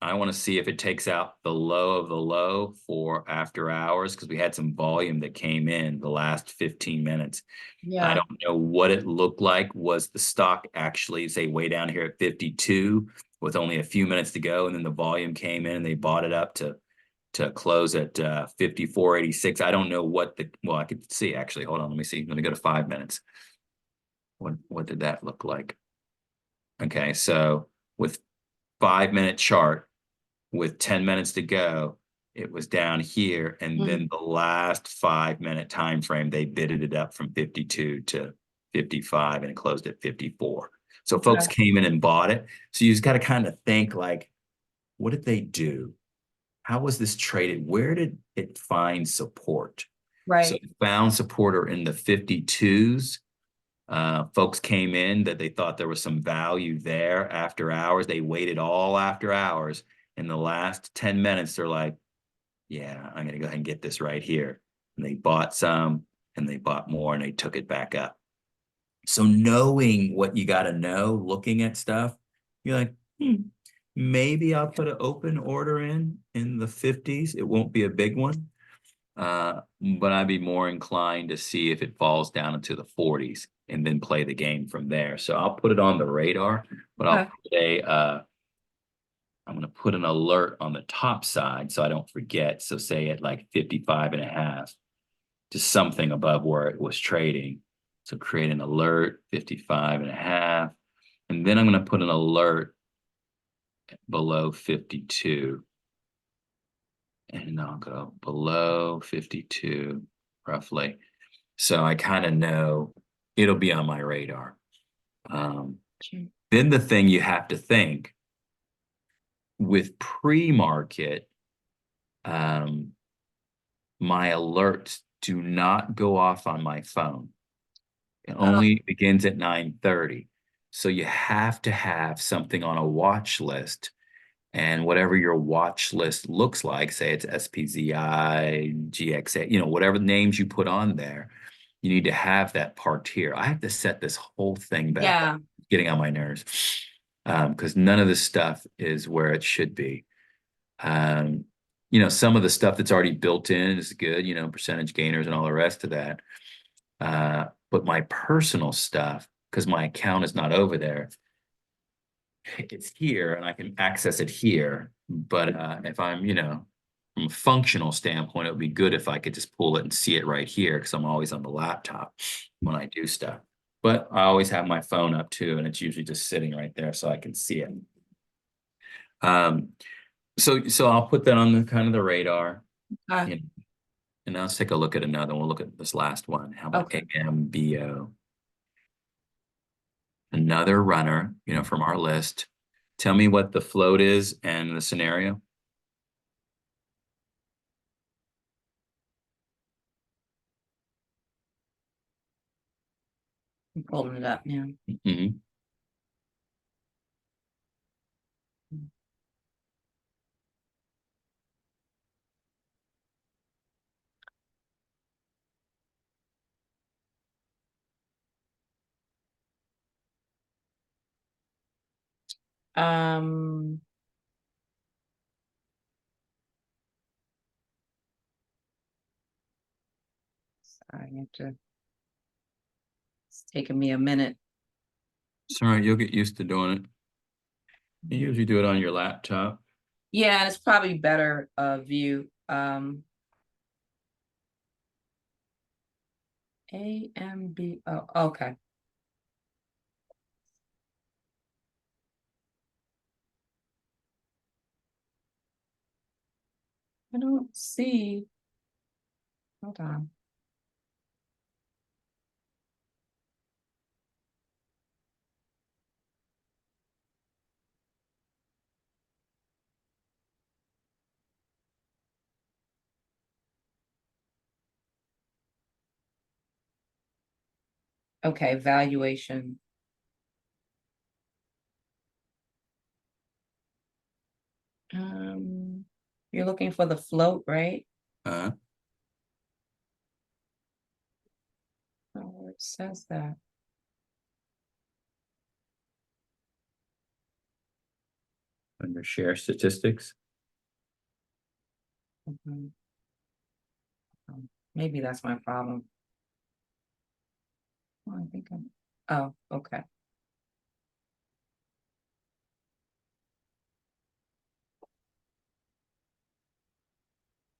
I want to see if it takes out the low of the low for after hours, because we had some volume that came in the last 15 minutes. Yeah. I don't know what it looked like. Was the stock actually, say, way down here at 52 with only a few minutes to go, and then the volume came in and they bought it up to close at 54.86. I don't know I could see, actually. Hold on, let me see. Let me go to 5 minutes. What did that look like? Okay, so with 5 minute chart, with 10 minutes to go, it was down here, and then the last 5 minute time frame, they bidded it up from 52 to 55, and it closed at 54. So folks came in and bought it. So you just got to kind of think, like, what did they do? How was this traded? Where did it find support? Right. So it found supporter in the 52s. Folks came in that they thought there was some value there after hours. They waited all after hours. In the last 10 minutes, they're like, yeah, I'm going to go ahead and get this right here. And they bought some, and they bought more, and they took it back up. So knowing what you got to know, looking at stuff, you're like, maybe I'll put an open order in the 50s. It won't be a big one. But I'd be more inclined to see if it falls down into the 40s and then play the game from there. So I'll put it on the radar, but I'll put I'm going to put an alert on the top side so I don't forget. So say at like 55.5, just something above where it was trading. So create an alert, 55.5. And then I'm going to put an alert below 52. And I'll go below 52, roughly. So I kind of know it'll be on my radar. Then the thing you have to think with pre-market, my alerts do not go off on my phone. It Oh, only begins at 9:30. So you have to have something on a watch list, and whatever your watch list looks like, say it's SPZI, GXA, whatever names you put on there, you need to have that part here. I have to set this whole thing back up. yeah. It's getting on my nerves, because none of this stuff is where it should be. Um, some of the stuff that's already built in is good, percentage gainers and all the rest of that. But my personal stuff, because my account is not over there, it's here and I can access it here. But if I'm, from a functional standpoint, it would be good if I could just pull it and see it right here because I'm always on the laptop when I do stuff. But I always have my phone up too, and it's usually just sitting right there so I can see it. So I'll put that on the kind of the radar. Uh, you know, and now let's take a look at another one. We'll look at this last one. How about okay. AMBO? Another runner, from our list. Tell me what the float is and the scenario. I'm pulling it up now. Mhm. Um, I have to. It's taking me a minute. It's all right. You'll get used to doing it. You usually do it on your laptop. Yeah, it's probably better view. AMBO. Okay. I don't see. Hold on. Okay, valuation. You're looking for the float, right? Uh, Oh, it says that. under share statistics. Mhm. Maybe that's my problem. Oh, I think I'm. Oh, okay.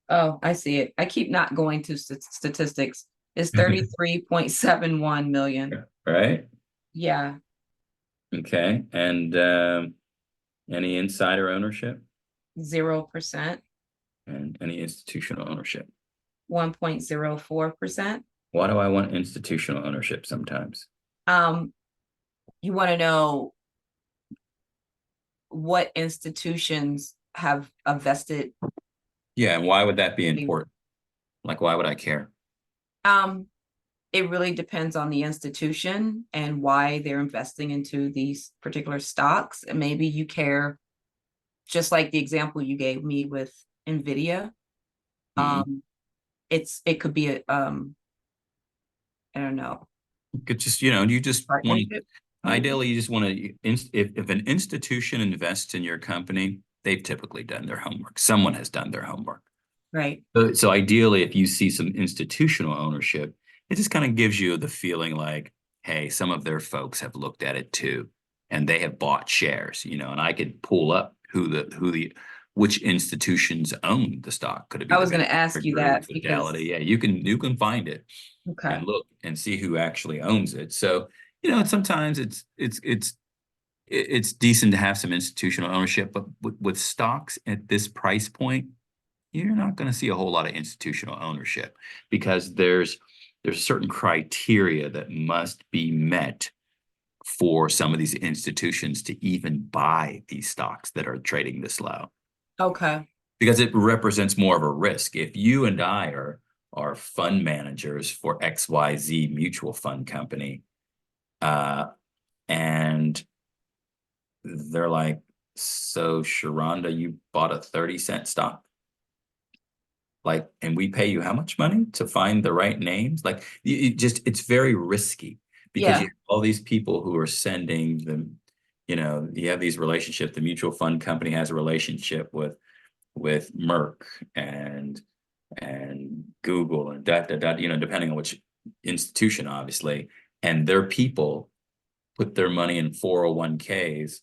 Oh, I see it. I keep not going to statistics. It's 33.71 million. Right? Yeah, Okay. And any insider ownership 0%, and any institutional ownership. 1.04%. Why do I want institutional ownership sometimes? Um, you want to know what institutions have a vested. Yeah, and why would that be important? Like, why would I care? Um, it really depends on the institution and why they're investing into these particular stocks. And maybe you care, just like the example you gave me with Nvidia. Mhm. It could be a I don't know, Could just, you just want, partnership, maybe. ideally, you just want to, if an institution invests in your company, they've typically done their homework. Someone has done their homework. Right. So ideally, if you see some institutional ownership, it just kind of gives you the feeling like, hey, some of their folks have looked at it too, and they have bought shares, and I could pull up which institutions own the stock. Could it be I the was going to ask Vanguard you Group, that Fidelity? because Yeah, you can find it okay. and look and see who actually owns it. So, sometimes it's decent to have some institutional ownership, but with stocks at this price point, you're not going to see a whole lot of institutional ownership because there's certain criteria that must be met for some of these institutions to even buy these stocks that are trading this low, Okay. because it represents more of a risk. If you and I are fund managers for XYZ mutual fund company, and they're like, so Sharonda, you bought a 30-cent stock? Like, and we pay you how much money to find the right names? Like, it's very risky, because Yeah. you have all these people who are sending them, you have these relationships. The mutual fund company has a relationship with Merck and Google and depending on which institution, obviously, and their people put their money in 401ks,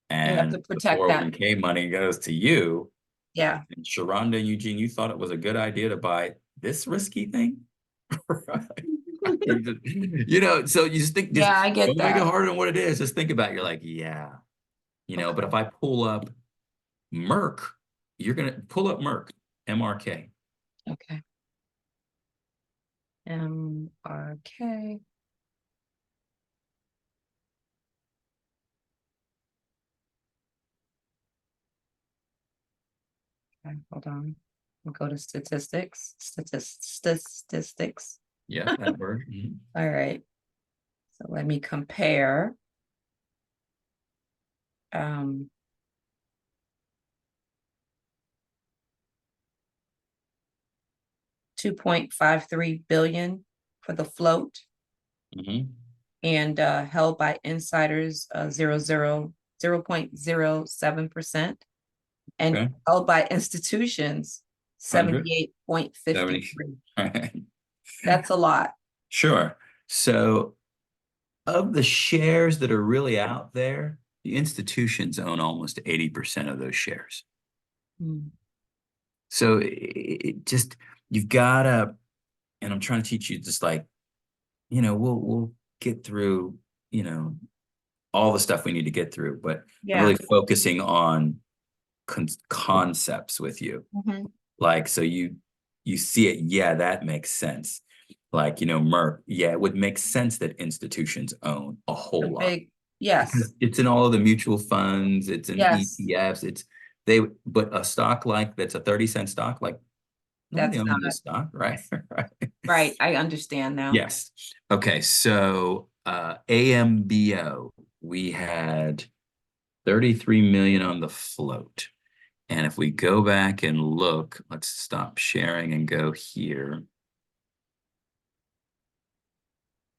You have and to the protect that. 401k money goes to you. Yeah. And Sharonda and Eugene, you thought it was a good idea to buy this risky thing? Right. So you just think, just Yeah, I get don't make it that. harder than what it is. Just think about it. You're like, yeah, but if Okay. I pull up Merck, you're going to pull up Merck, MRK. Okay. MRK. Okay, hold on. We'll go to statistics. Statistics. Yeah, that word. Mhm. All right. So let me compare. Um, 2.53 billion for the float, Mhm. and held by insiders 0.07%, and Okay. held by institutions 100, 70. 78.53. Right. That's a lot. Sure. So of the shares that are really out there, the institutions own almost 80% of those shares. Mm. So it just, you've gotta, and I'm trying to teach you, just like, we'll get through, all the stuff we need to get through, but I'm Yeah. really focusing on concepts with you. Mhm. Like, so you see it, yeah, that makes sense. Like, Merck, yeah, it would make sense that institutions own a A whole lot, big, yes, because it's in all of the mutual funds, it's in yes, ETFs, but a stock like that's a 30-cent stock, like nobody that's owns not this stock, right? Right. right. I understand now. Yes. Okay. So AMBO, we had 33 million on the float. And if we go back and look, let's stop sharing and go here.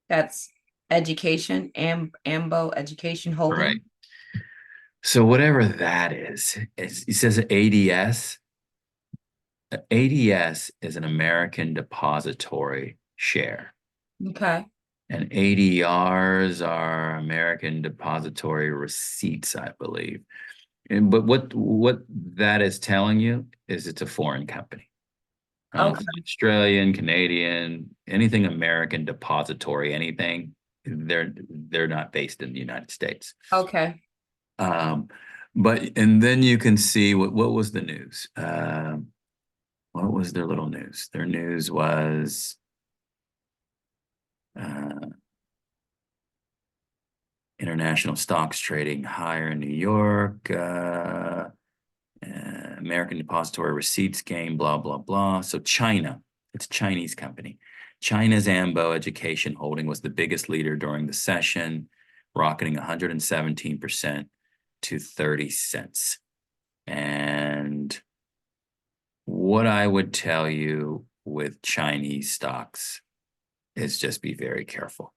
That's education, AMBO Education All right. Holding. So whatever that is, it says ADS. ADS is an American depository share. Okay. And ADRs are American depository receipts, I believe. But what that is telling you is it's a foreign company. I don't know if Okay. it's Australian, Canadian, anything American depository, anything. They're not based in the United States. Okay. Um, and then you can see what was the news. What was their little news? Their news was uh, international stocks trading higher in New York. American depository receipts gain, blah, blah, blah. So China, it's a Chinese company. China's AMBO Education Holding was the biggest leader during the session, rocketing 117% to 30 cents. And what I would tell you with Chinese stocks is just be very careful.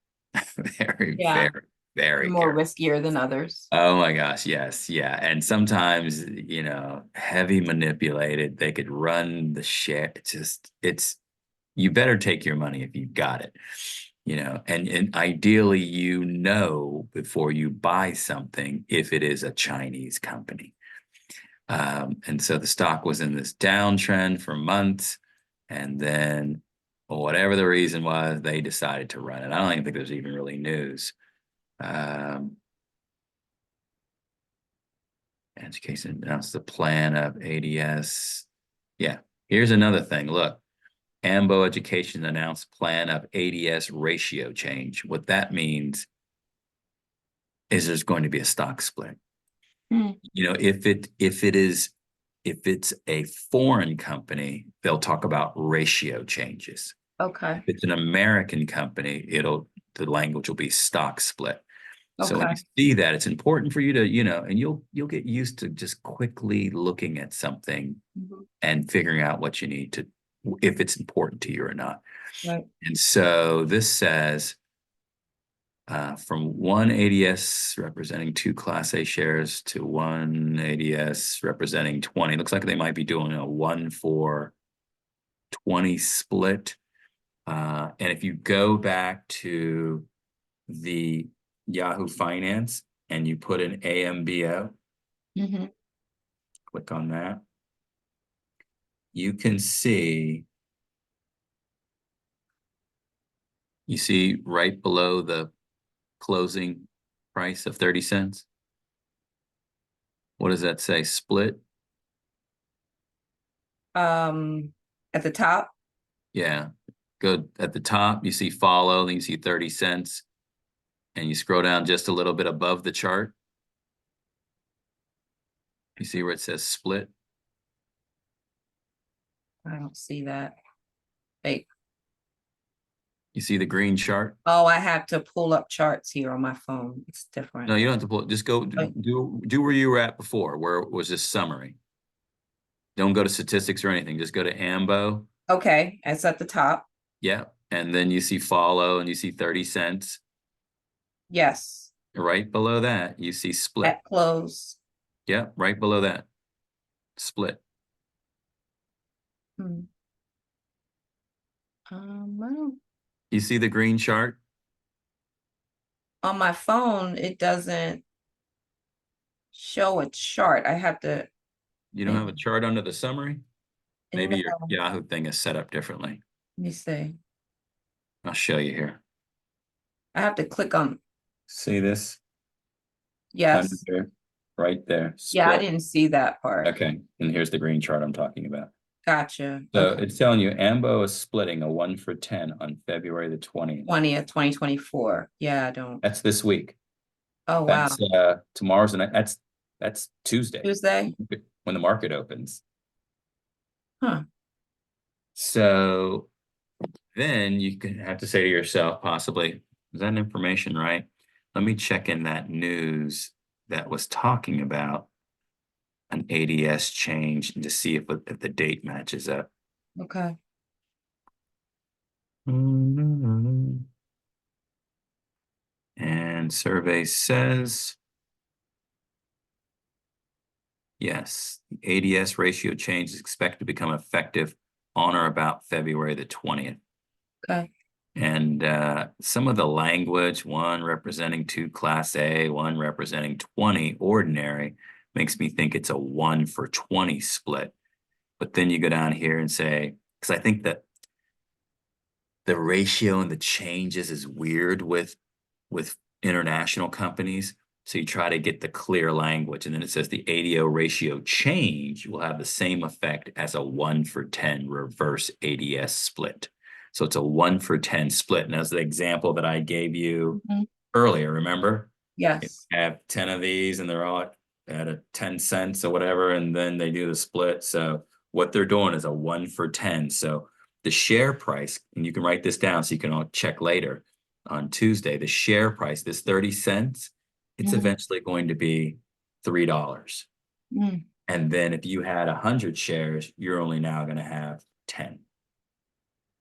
Very, Yeah. very, very More careful. riskier than others. Oh my gosh, yes, yeah. And sometimes, heavy manipulated, they could run the share. You better take your money if you've got it, and ideally, before you buy something, if it is a Chinese company. And so the stock was in this downtrend for months, and then whatever the reason was, they decided to run it. I don't even think there's even really news. Education announced the plan of ADS. Yeah, here's another thing. Look, AMBO Education announced plan of ADS ratio change. What that means is there's going to be a stock split. Mm. You know, if it's a foreign company, they'll talk about ratio changes. Okay. If it's an American company, the language will be stock split. So when Okay. you see that, it's important for you to, you know, and you'll get used to just quickly looking at something Mhm. and figuring out what you need to, if it's important to you or not. Right. And so this says from one ADS representing 2 Class A shares to one ADS representing 20. Looks like they might be doing a 1-for-20 split. And if you go back to the Yahoo Finance and you put in AMBO, Mm-hmm. click on that, you can see, you see right below the closing price of 30 cents. What does that say? Split? At the top. Yeah. Go at the top, you see follow, then you see 30 cents, and you scroll down just a little bit above the chart. You see where it says split? I don't see that. Wait. You see the green chart? Oh, I have to pull up charts here on my phone. It's different. No, you don't have to pull it. Just go Wait. do where you were at before, where it was just summary. Don't go to statistics or anything. Just go to AMBO. Okay, it's at the top. Yeah. And then you see follow and you see 30 cents. Yes. Right below that, you see split. At close. Yeah, right below that. Split. Hmm. Well, You see the green chart? on my phone, it doesn't show a chart. I have to. You don't have a chart under the summary? Maybe your No, Yahoo thing is set up differently. let me see. I'll show you here. I have to click on. See this under Yes. there, right there, Yeah, I split. didn't see that part. Okay, and here's the green chart I'm talking about. Gotcha. So Okay. it's telling you AMBO is splitting a 1-for-10 on February the 20th. 20th, 2024. Yeah, I don't. That's this week. Oh, wow. That's tomorrow's and that's Tuesday Tuesday? when the market opens. Huh. So then you can have to say to yourself, possibly, is that information right? Let me check in that news that was talking about an ADS change and to see if the date matches up. Okay. And survey says, yes, the ADS ratio change is expected to become effective on or about February the 20th. Okay. And some of the language, one representing 2 Class A, one representing 20 ordinary, makes me think it's a 1-for-20 split. But then you go down here and say, because I think that the ratio and the changes is weird with international companies. So you try to get the clear language, and then it says the ADO ratio change will have the same effect as a 1-for-10 reverse ADS split. So it's a 1-for-10 split. And as the example that I gave you Mhm. earlier, remember? Yes. You have 10 of these and they're all at a 10 cents or whatever, and then they do the split. So what they're doing is a 1-for-10. So the share price, and you can write this down so you can all check later on Tuesday, the share price, this 30 cents, it's Mhm. eventually going to be $3. Mm. And then if you had 100 shares, you're only now going to have 10.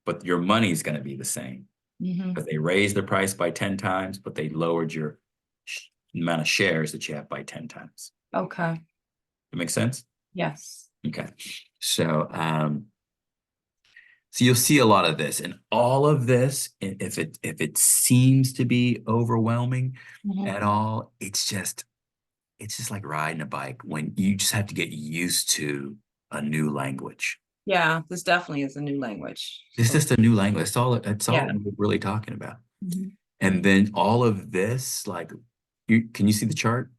But your money's going to be the same Mhm. because they raised the price by 10 times, but they lowered your amount of shares that you have by 10 times. Okay. That makes sense? Yes. Okay. So, so you'll see a lot of this, and all of this, if it seems to be overwhelming Mhm. at all, it's just like riding a bike when you just have to get used to a new language. Yeah, this definitely is a new language. It's So, just a new language. That's all yeah. we're really talking about. Mhm. And then all of this, like, can you see the chart?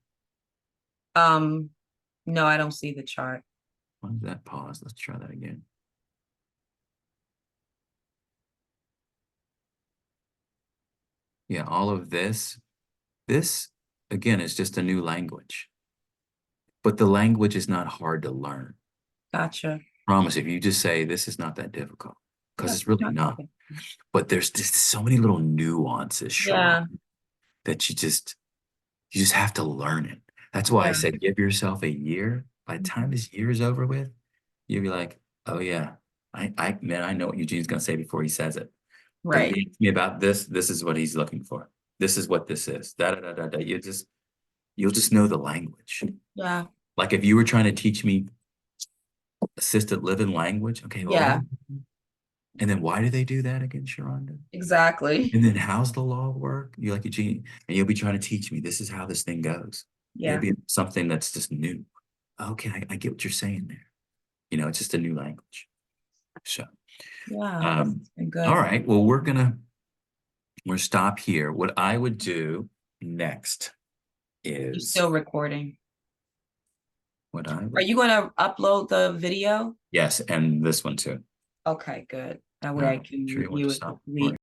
Um, no, I don't see the chart. Why did that pause? Let's try that again. Yeah, all of this again, it's just a new language. But the language is not hard to learn. Gotcha. Promise, if you just say, this is not that difficult, because Yeah, it's really not. But there's just so many little nuances, Yeah. Sharon, that you just have to learn it. That's why I Yeah. said, give yourself a year. By the time this year is over with, you'll be like, oh yeah, man, I know what Eugene's gonna say before he says it. Gonna Right. be asking me about this. This is what he's looking for. This is what this is. Da da da da da. You'll just know the language. Yeah. Like if you were trying to teach me assisted living language, okay, well, Yeah. and then why do they do that again, Sharonda? Exactly. And then how's the law work? You're like, Eugene, and you'll be trying to teach me this is how this thing goes. Yeah. It'll be something that's just new. Okay, I get what you're saying there. You know, it's just a new language. So, Yeah. It's been good. all right. Well, we'll stop here. What I would do next You're is still recording. what I Are would, you gonna upload the video? yes, and this one too. Okay, good. That way No, I can sure you want to review it stop. this week.